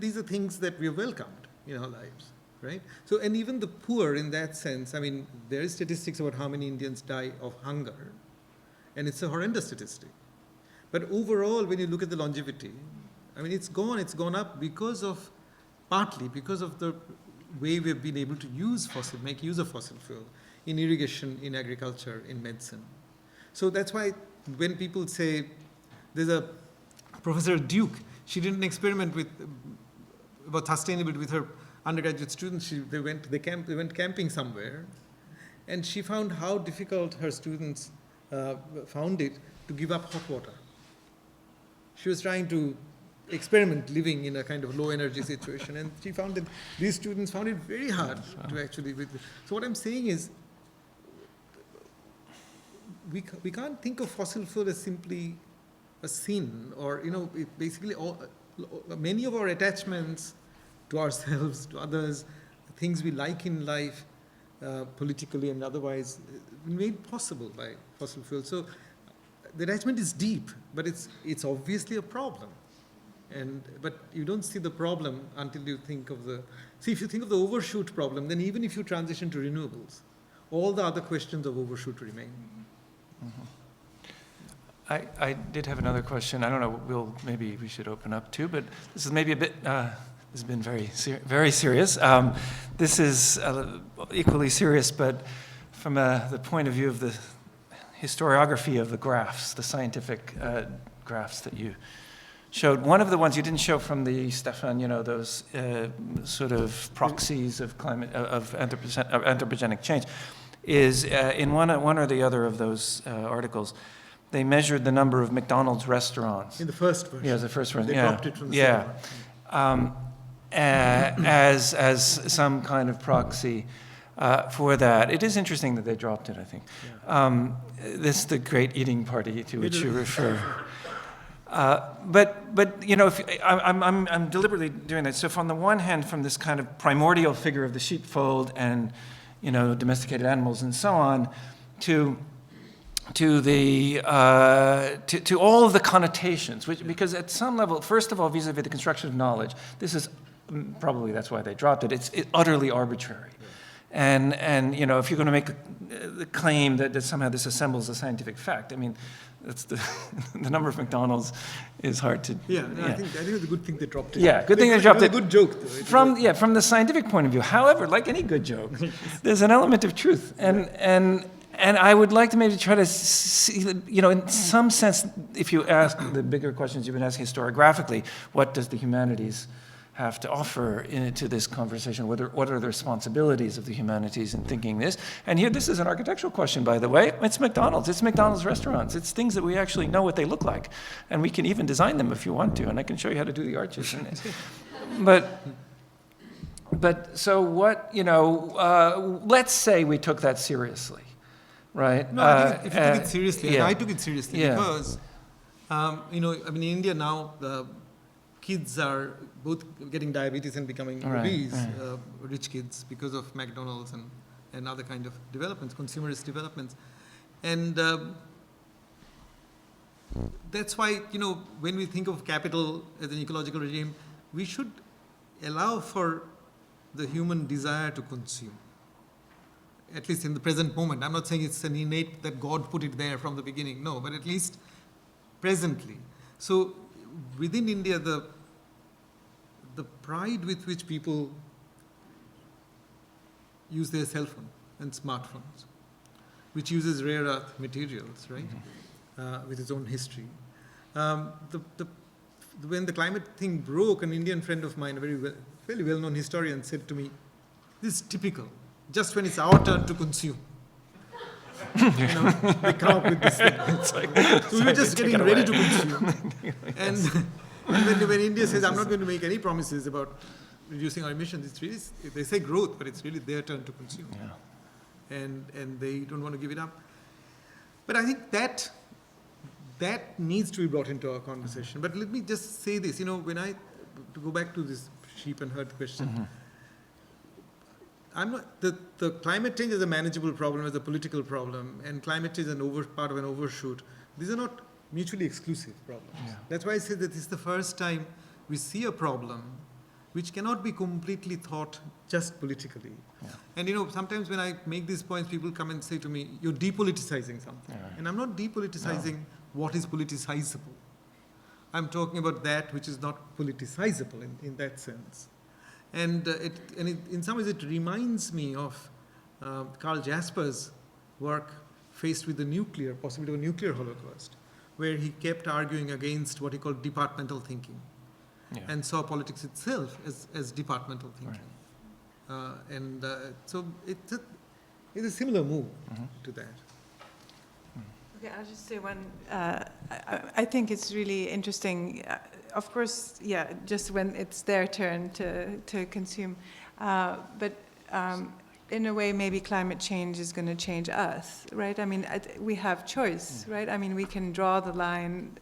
these are things that we have welcomed in our lives, right? So, and even the poor in that sense, there is statistics about how many Indians die of hunger, and it's a horrendous statistic. But overall, when you look at the longevity, it's gone up partly because of the way we've been able to make use of fossil fuel in irrigation, in agriculture, in medicine. So that's why when people say, there's a professor at Duke, she did an experiment about sustainability with her undergraduate students. They went camping somewhere, and she found how difficult her students found it to give up hot water. She was trying to experiment living in a kind of low energy situation, and she found that these students found it very hard to actually. So what I'm saying is, we can't think of fossil fuel as simply a sin, or basically many of our attachments to ourselves, to others, things we like in life, politically and otherwise, made possible by fossil fuel. So the attachment is deep, but it's obviously a problem. But you don't see the problem until you think of if you think of the overshoot problem, then even if you transition to renewables, all the other questions of overshoot remain. I did have another question. I don't know. Maybe we should open up too, but this is maybe a bit. This has been very serious. This is equally serious, but from the point of view of the historiography of the graphs, the scientific graphs that you showed. One of the ones you didn't show from the Stefan, those sort of proxies of climate of anthropogenic change, is in one or the other of those articles, they measured the number of McDonald's restaurants. In the first version. Yeah, the first version. They dropped it from the second one. As some kind of proxy for that. It is interesting that they dropped it, I think. Yeah. This is the great eating party to which you refer. But I'm deliberately doing that. So from the one hand, from this kind of primordial figure of the sheepfold and domesticated animals and so on, to all of the connotations, because at some level, first of all, vis-a-vis the construction of knowledge, this is probably that's why they dropped it. It's utterly arbitrary. And if you're going to make the claim that somehow this assembles a scientific fact, I mean, that's the number of McDonald's is hard to. Yeah, no, I think it's a good thing they dropped it. Yeah, good thing they dropped it. It was a good joke, though. From the scientific point of view. However, like any good joke, there's an element of truth, and I would like to maybe try to see, in some sense, if you ask the bigger questions you've been asking historiographically, what does the humanities have to offer to this conversation? What are the responsibilities of the humanities in thinking this? And here, this is an architectural question, by the way. It's McDonald's. It's McDonald's restaurants. It's things that we actually know what they look like. And we can even design them if you want to. And I can show you how to do the arches. But so what, let's say we took that seriously, right? No, I think if you took it seriously, yeah. and I took it seriously because, in India now, the kids are both getting diabetes and becoming obese, rich kids, because of McDonald's and other kind of developments, consumerist developments. And that's why, when we think of capital as an ecological regime, we should allow for the human desire to consume, at least in the present moment. I'm not saying it's an innate that God put it there from the beginning, no, but at least presently. So within India, the pride with which people use their cell phone and smartphones, which uses rare earth materials, right, with its own history. When the climate thing broke, an Indian friend of mine, a fairly well-known historian, said to me, "This is typical. Just when it's our turn to consume, they come up with this thing." So we were just getting ready to consume. And when India says, "I'm not going to make any promises about reducing our emissions," it's really, they say growth, but it's really their turn to consume. Yeah. And they don't want to give it up. But I think that needs to be brought into our conversation. But let me just say this, to go back to this sheep and herd question, I'm not, the climate change is a manageable problem, as a political problem, and climate change is part of an overshoot. These are not mutually exclusive problems. Yeah. That's why I say that this is the first time we see a problem which cannot be completely thought just politically. Yeah. And sometimes when I make these points, people come and say to me, "You're depoliticizing something." Yeah. And I'm not depoliticizing what is politicizable. I'm talking about that which is not politicizable in that sense. And in some ways it reminds me of Karl Jasper's work faced with the possibility of a nuclear holocaust, where he kept arguing against what he called departmental thinking, and saw politics itself as departmental thinking. Right. So it's a similar move to that. Okay, I'll just say one. I think it's really interesting. Of course, just when it's their turn to consume. But in a way, maybe climate change is going to change us, right? I mean, we have choice, right? I mean, we can draw the line,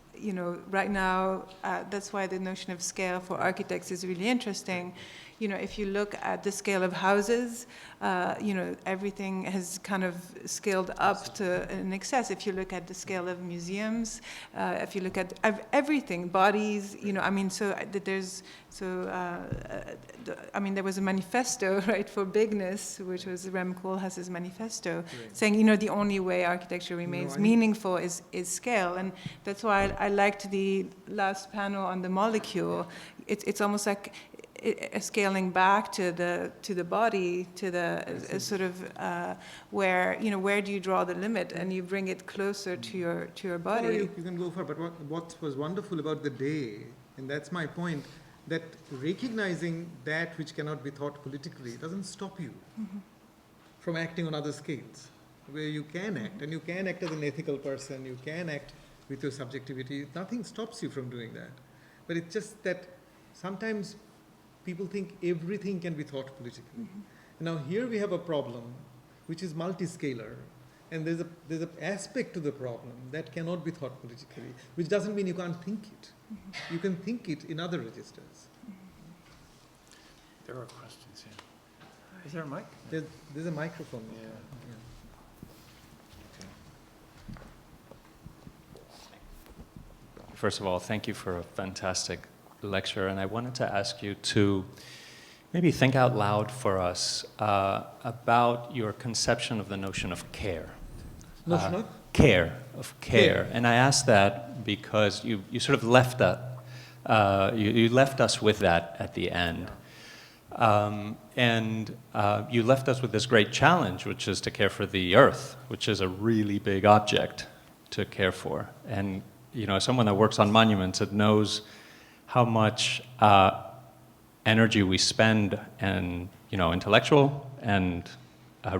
right now. That's why the notion of scale for architects is really interesting. If you look at the scale of houses, everything has kind of scaled up to an excess. If you look at the scale of museums, if you look at everything, bodies, there was a manifesto, right, for bigness, which was Rem Koolhaas's manifesto, right, saying, the only way architecture remains meaningful is scale. And that's why I liked the last panel on the molecule. It's almost like, scaling back to the body, to the sort of where do you draw the limit, and you bring it closer to your body. Or you can go far, but what was wonderful about the day, and that's my point, that recognizing that which cannot be thought politically doesn't stop you from acting on other scales, where you can act, and you can act as an ethical person, you can act with your subjectivity. Nothing stops you from doing that. But it's just that sometimes people think everything can be thought politically. Now here we have a problem which is multiscalar, and there's an aspect to the problem that cannot be thought politically, which doesn't mean you can't think it. You can think it in other registers. There are questions here. Is there a mic? There's a microphone. Yeah. First of all, thank you for a fantastic lecture, and I wanted to ask you to maybe think out loud for us about your conception of the notion of care. Notion of? Care. Care. And I ask that because you sort of left that, you left us with that at the end. And you left us with this great challenge, which is to care for the earth, which is a really big object to care for. And as someone that works on monuments, it knows how much energy we spend in, intellectual and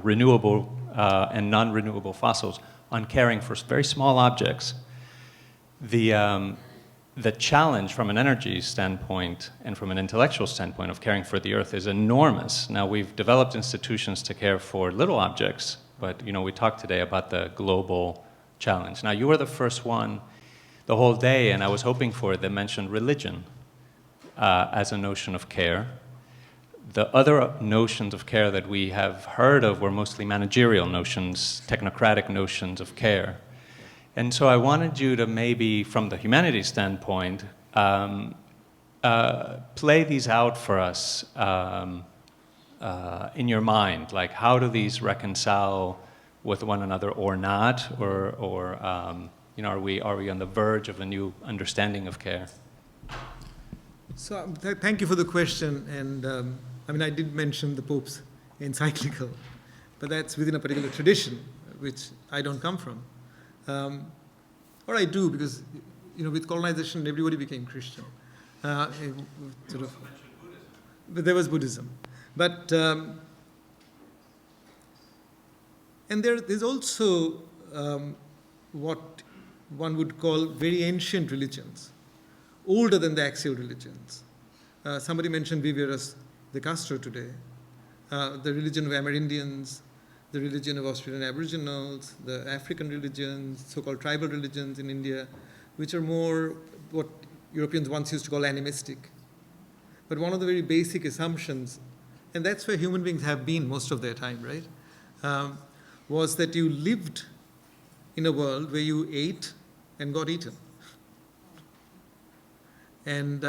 renewable and non-renewable fossils on caring for very small objects. The challenge from an energy standpoint and from an intellectual standpoint of caring for the earth is enormous. Now, we've developed institutions to care for little objects, but we talked today about the global challenge. Now, you were the first one the whole day, and I was hoping for it, that mentioned religion as a notion of care. The other notions of care that we have heard of were mostly managerial notions, technocratic notions of care. And so I wanted you to maybe, from the humanities standpoint, play these out for us in your mind. Like, how do these reconcile with one another or not? Or are we on the verge of a new understanding of care? So thank you for the question. And I did mention the Pope's encyclical, but that's within a particular tradition, which I don't come from. Or I do, because with colonization, everybody became Christian. But there was Buddhism. But and there's also what one would call very ancient religions, older than the axial religions. Somebody mentioned Viveras de Castro today, the religion of Amerindians, the religion of Australian Aboriginals, the African religions, so-called tribal religions in India, which are more what Europeans once used to call animistic. But one of the very basic assumptions, and that's where human beings have been most of their time, right, was that you lived in a world where you ate and got eaten. And,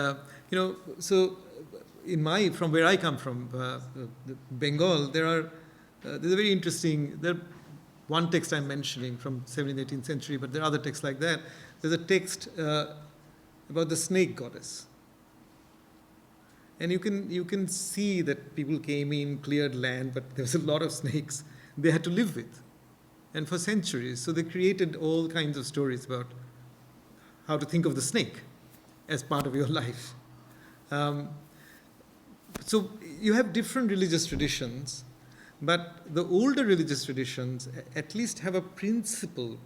so from where I come from, Bengal, there's a very interesting, one text I'm mentioning from 17th, 18th century, but there are other texts like that. There's a text about the snake goddess. And you can see that people came in, cleared land, but there was a lot of snakes they had to live with. And for centuries, so they created all kinds of stories about how to think of the snake as part of your life. So you have different religious traditions, but the older religious traditions at least have a principle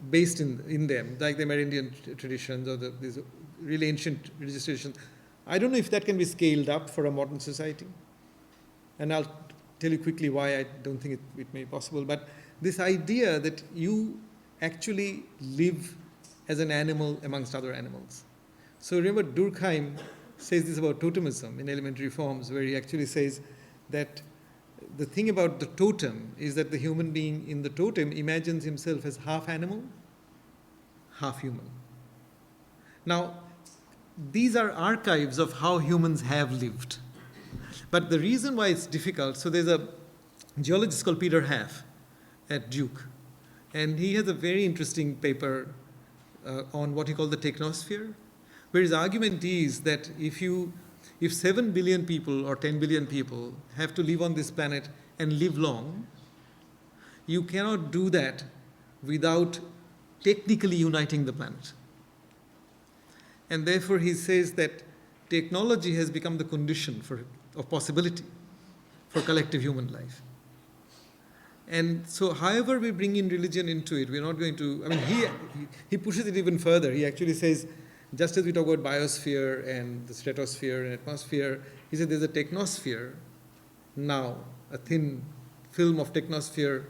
based in them, like the Amerindian traditions or these really ancient religious traditions. I don't know if that can be scaled up for a modern society. And I'll tell you quickly why I don't think it may be possible. But this idea that you actually live as an animal amongst other animals. So remember, Durkheim says this about totemism in Elementary Forms, where he actually says that the thing about the totem is that the human being in the totem imagines himself as half animal, half human. Now, these are archives of how humans have lived. But the reason why it's difficult, so there's a geologist called Peter Haff at Duke, and he has a very interesting paper on what he called the technosphere, where his argument is that if you if 7 billion people or 10 billion people have to live on this planet and live long, you cannot do that without technically uniting the planet. And therefore he says that technology has become the condition of possibility for collective human life. And so however we bring in religion into it, we're not going to, I mean, he pushes it even further. He actually says, just as we talk about biosphere and the stratosphere and atmosphere, he said there's a technosphere now, a thin film of technosphere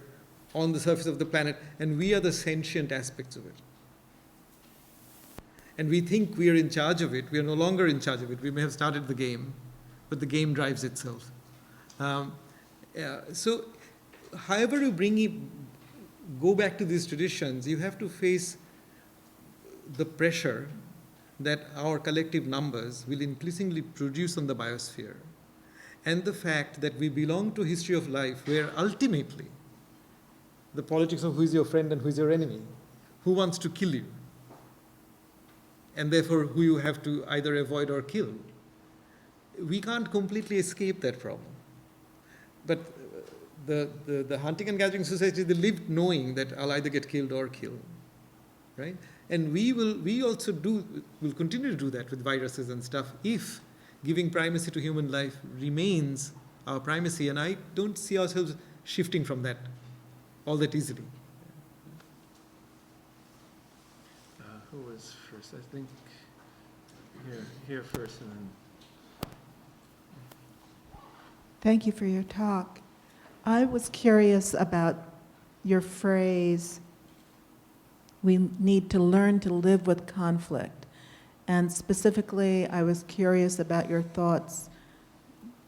on the surface of the planet, and we are the sentient aspects of it. And we think we are in charge of it. We are no longer in charge of it. We may have started the game, but the game drives itself. So however you go back to these traditions, you have to face the pressure that our collective numbers will increasingly produce on the biosphere, and the fact that we belong to a history of life where ultimately the politics of who is your friend and who is your enemy, who wants to kill you, and therefore who you have to either avoid or kill. We can't completely escape that problem. But the hunting and gathering society, they lived knowing that I'll either get killed or killed, right? And we also will continue to do that with viruses and stuff if giving primacy to human life remains our primacy, and I don't see ourselves shifting from that all that easily. Who was first? I think here first, and then. Thank you for your talk. I was curious about your phrase, we need to learn to live with conflict. And specifically, I was curious about your thoughts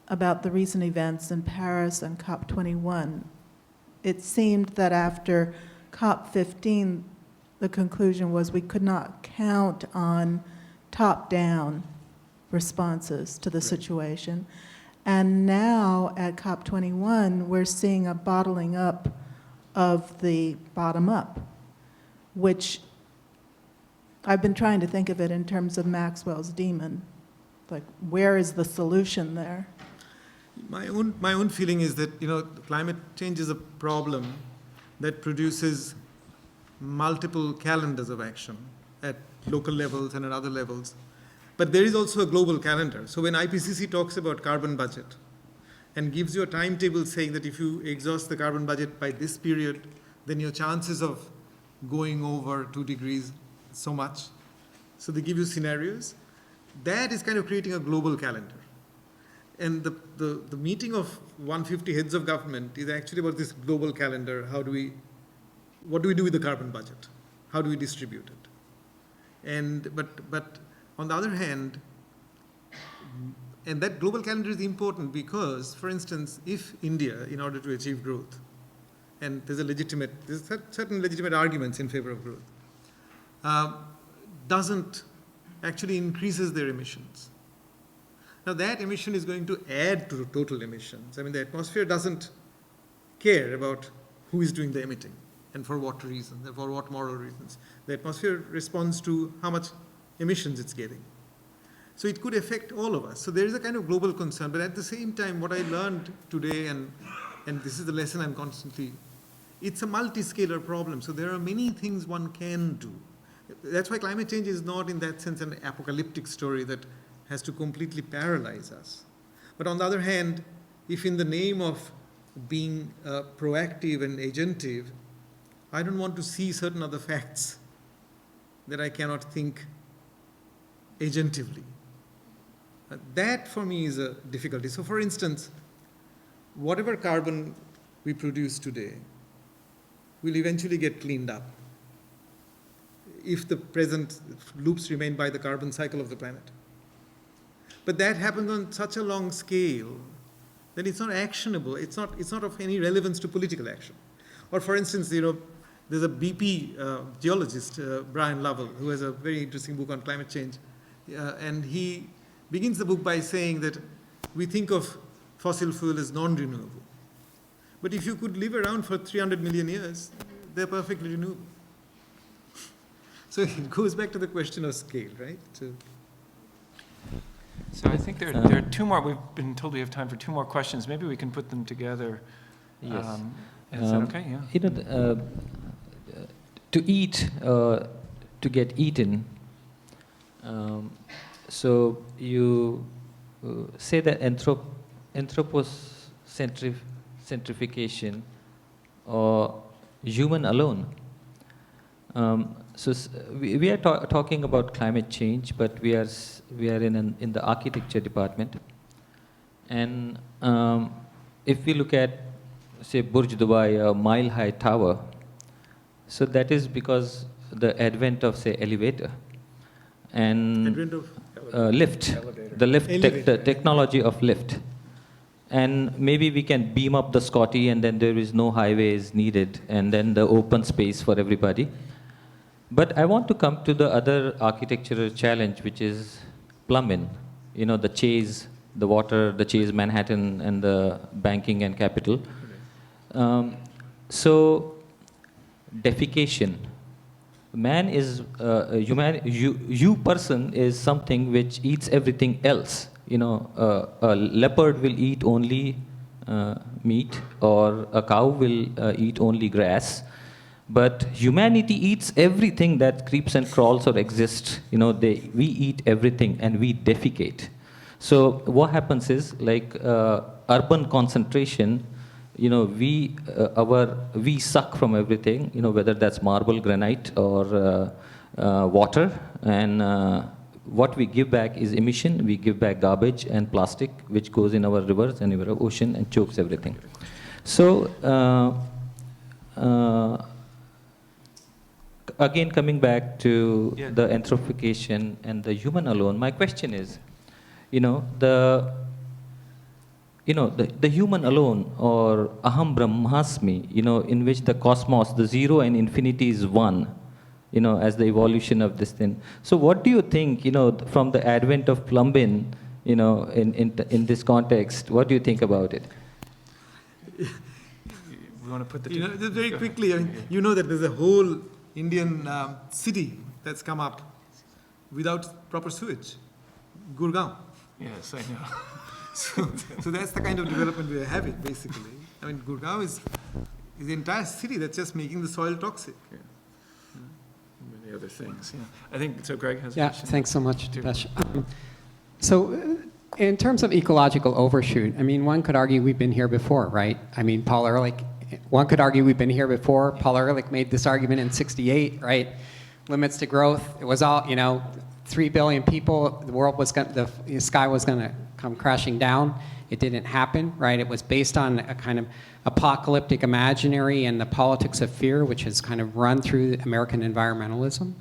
about the recent events in Paris and COP21. It seemed that after COP15, the conclusion was we could not count on top-down responses to the situation. And now at COP21, we're seeing a bottling up of the bottom-up, which I've been trying to think of it in terms of Maxwell's demon. Like, where is the solution there? My own feeling is that, climate change is a problem that produces multiple calendars of action at local levels and at other levels. But there is also a global calendar. So when IPCC talks about carbon budget and gives you a timetable saying that if you exhaust the carbon budget by this period, then your chances of going over 2 degrees so much. So they give you scenarios. That is kind of creating a global calendar. And the meeting of 150 heads of government is actually about this global calendar. What do we do with the carbon budget? How do we distribute it? But on the other hand, and that global calendar is important because, for instance, if India, in order to achieve growth, and there's certain legitimate arguments in favor of growth, doesn't actually increases their emissions. Now that emission is going to add to total emissions. I mean, the atmosphere doesn't care about who is doing the emitting and for what reasons and for what moral reasons. The atmosphere responds to how much emissions it's getting. So it could affect all of us. So there is a kind of global concern. But at the same time, what I learned today, and this is the lesson I'm constantly, it's a multi-scalar problem. So there are many things one can do. That's why climate change is not in that sense an apocalyptic story that has to completely paralyze us. But on the other hand, if in the name of being proactive and agentive, I don't want to see certain other facts that I cannot think agentively. That for me is a difficulty. So for instance, whatever carbon we produce today will eventually get cleaned up if the present loops remain by the carbon cycle of the planet. But that happens on such a long scale that it's not actionable. It's not of any relevance to political action. Or for instance, there's a BP geologist, Brian Lovell, who has a very interesting book on climate change. And he begins the book by saying that we think of fossil fuel as non-renewable. But if you could live around for 300 million years, they're perfectly renewable. So it goes back to the question of scale, right? So I think there are two more. We've been told we have time for two more questions. Maybe we can put them together. Yes. Is that okay? Yeah. You know, to eat, to get eaten. So you say that anthropocentrification or human alone. We are talking about climate change, but we are in the architecture department, and if we look at, say, Burj Dubai, a mile-high tower, so that is because the advent of, say, elevator and Advent of lift, the technology of lift. And maybe we can beam up the Scotty, and then there is no highways needed, and then the open space for everybody. But I want to come to the other architectural challenge, which is plumbing. You know, the Chase, the water, the Chase Manhattan, and the banking and capital. So, defecation. Man is, you person is something which eats everything else. You know, a leopard will eat only meat, or a cow will eat only grass. But humanity eats everything that creeps and crawls or exists. You know, we eat everything and we defecate. So what happens is, like urban concentration, you know, we suck from everything, you know, whether that's marble, granite, or water, and what we give back is emission. We give back garbage and plastic, which goes in our rivers and in our ocean and chokes everything. So again, coming back to the anthropification and the human alone, my question is, the human alone, or aham brahmasmi, in which the cosmos, the zero and infinity is one, as the evolution of this thing. So what do you think, from the advent of plumbing, in this context, what do you think about it? We want to put the just very quickly, I mean, you know that there's a whole Indian city that's come up without proper sewage, Gurgaon. Yes, I know. So that's the kind of development we are having, basically. I mean, Gurgaon is the entire city that's just making the soil toxic. Yeah. Many other things. Yeah. I think so. Greg has a Yeah. question. Thanks so much, Dipesh. In terms of ecological overshoot, I mean, one could argue we've been here before, right? I mean, Paul Ehrlich. One could argue we've been here before. Paul Ehrlich made this argument in '68, right? Limits to growth. It was all, 3 billion people. The world was the sky was going to come crashing down. It didn't happen, right? It was based on a kind of apocalyptic imaginary and the politics of fear, which has kind of run through American environmentalism,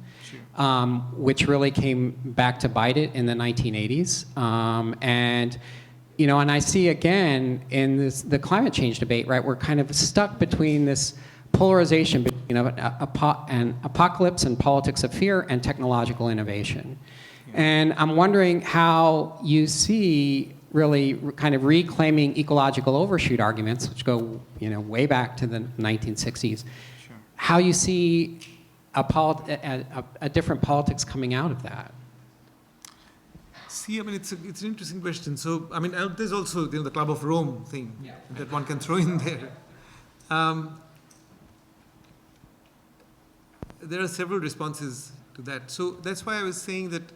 which really came back to bite it in the 1980s. And I see again in the climate change debate, right? We're kind of stuck between this polarization between an apocalypse and politics of fear and technological innovation. And I'm wondering how you see really kind of reclaiming ecological overshoot arguments, which go way back to the 1960s, how you see a different politics coming out of that. See, I mean, it's an interesting question. So, I mean, there's also the Club of Rome thing that one can throw in there. There are several responses to that. So that's why I was saying that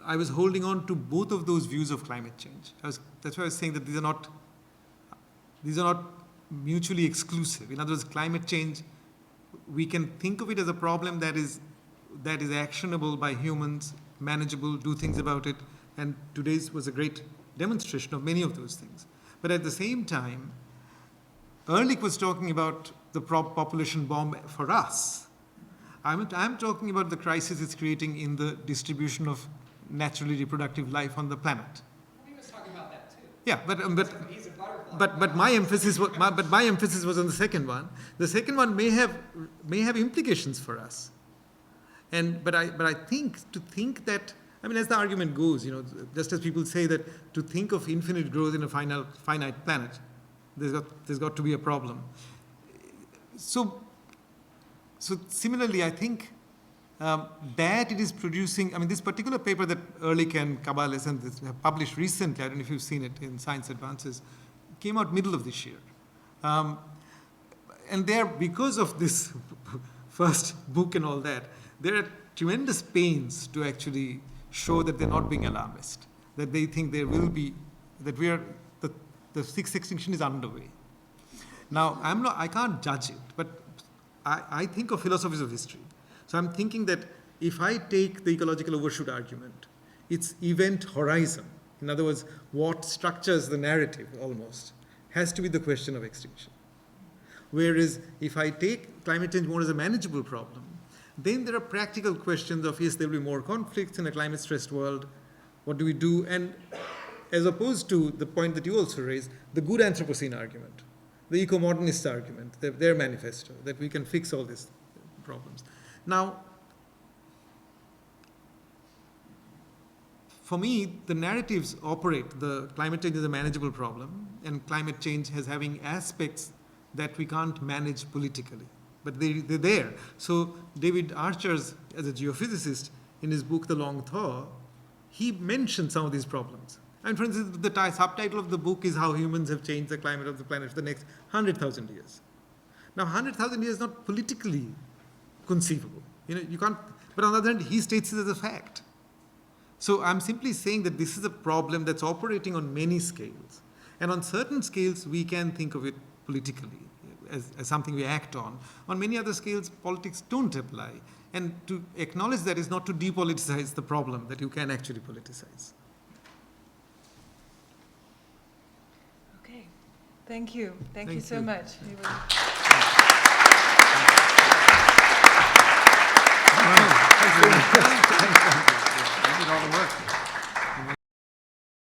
I was holding on to both of those views of climate change. That's why I was saying that these are not mutually exclusive. In other words, climate change, we can think of it as a problem that is actionable by humans, manageable, do things about it, and today's was a great demonstration of many of those things. But at the same time, Ehrlich was talking about the population bomb for us. I'm talking about the crisis it's creating in the distribution of naturally reproductive life on the planet. He was talking about that too. Yeah, but my emphasis was on the second one. The second one may have implications for us. But I think that, I mean, as the argument goes, just as people say that to think of infinite growth in a finite planet, there's got to be a problem. So similarly, I think that it is producing, I mean, this particular paper that Ehrlich and Caballes and this have published recently, I don't know if you've seen it in Science Advances, came out middle of this year. And there, because of this first book and all that, there are tremendous pains to actually show that they're not being alarmist, that they think there will be, that we are, the sixth extinction is underway. Now, I can't judge it, but I think of philosophies of history. So I'm thinking that if I take the ecological overshoot argument, its event horizon, in other words, what structures the narrative almost, has to be the question of extinction. Whereas if I take climate change more as a manageable problem, then there are practical questions of, yes, there will be more conflicts in a climate-stressed world. What do we do? And as opposed to the point that you also raised, the good Anthropocene argument, the eco-modernist argument, their manifesto, that we can fix all these problems. Now, for me, the narratives operate, the climate change is a manageable problem, and climate change has having aspects that we can't manage politically, but they're there. So David Archer's, as a geophysicist, in his book, The Long Thaw, he mentioned some of these problems. And for instance, the subtitle of the book is How Humans Have Changed the Climate of the Planet for the Next 100,000 Years. Now, 100,000 years is not politically conceivable. You can't, but on the other hand, he states it as a fact. So I'm simply saying that this is a problem that's operating on many scales. And on certain scales, we can think of it politically as something we act on. On many other scales, politics don't apply. And to acknowledge that is not to depoliticize the problem that you can actually politicize. Okay. Thank you. Thank you so you. much.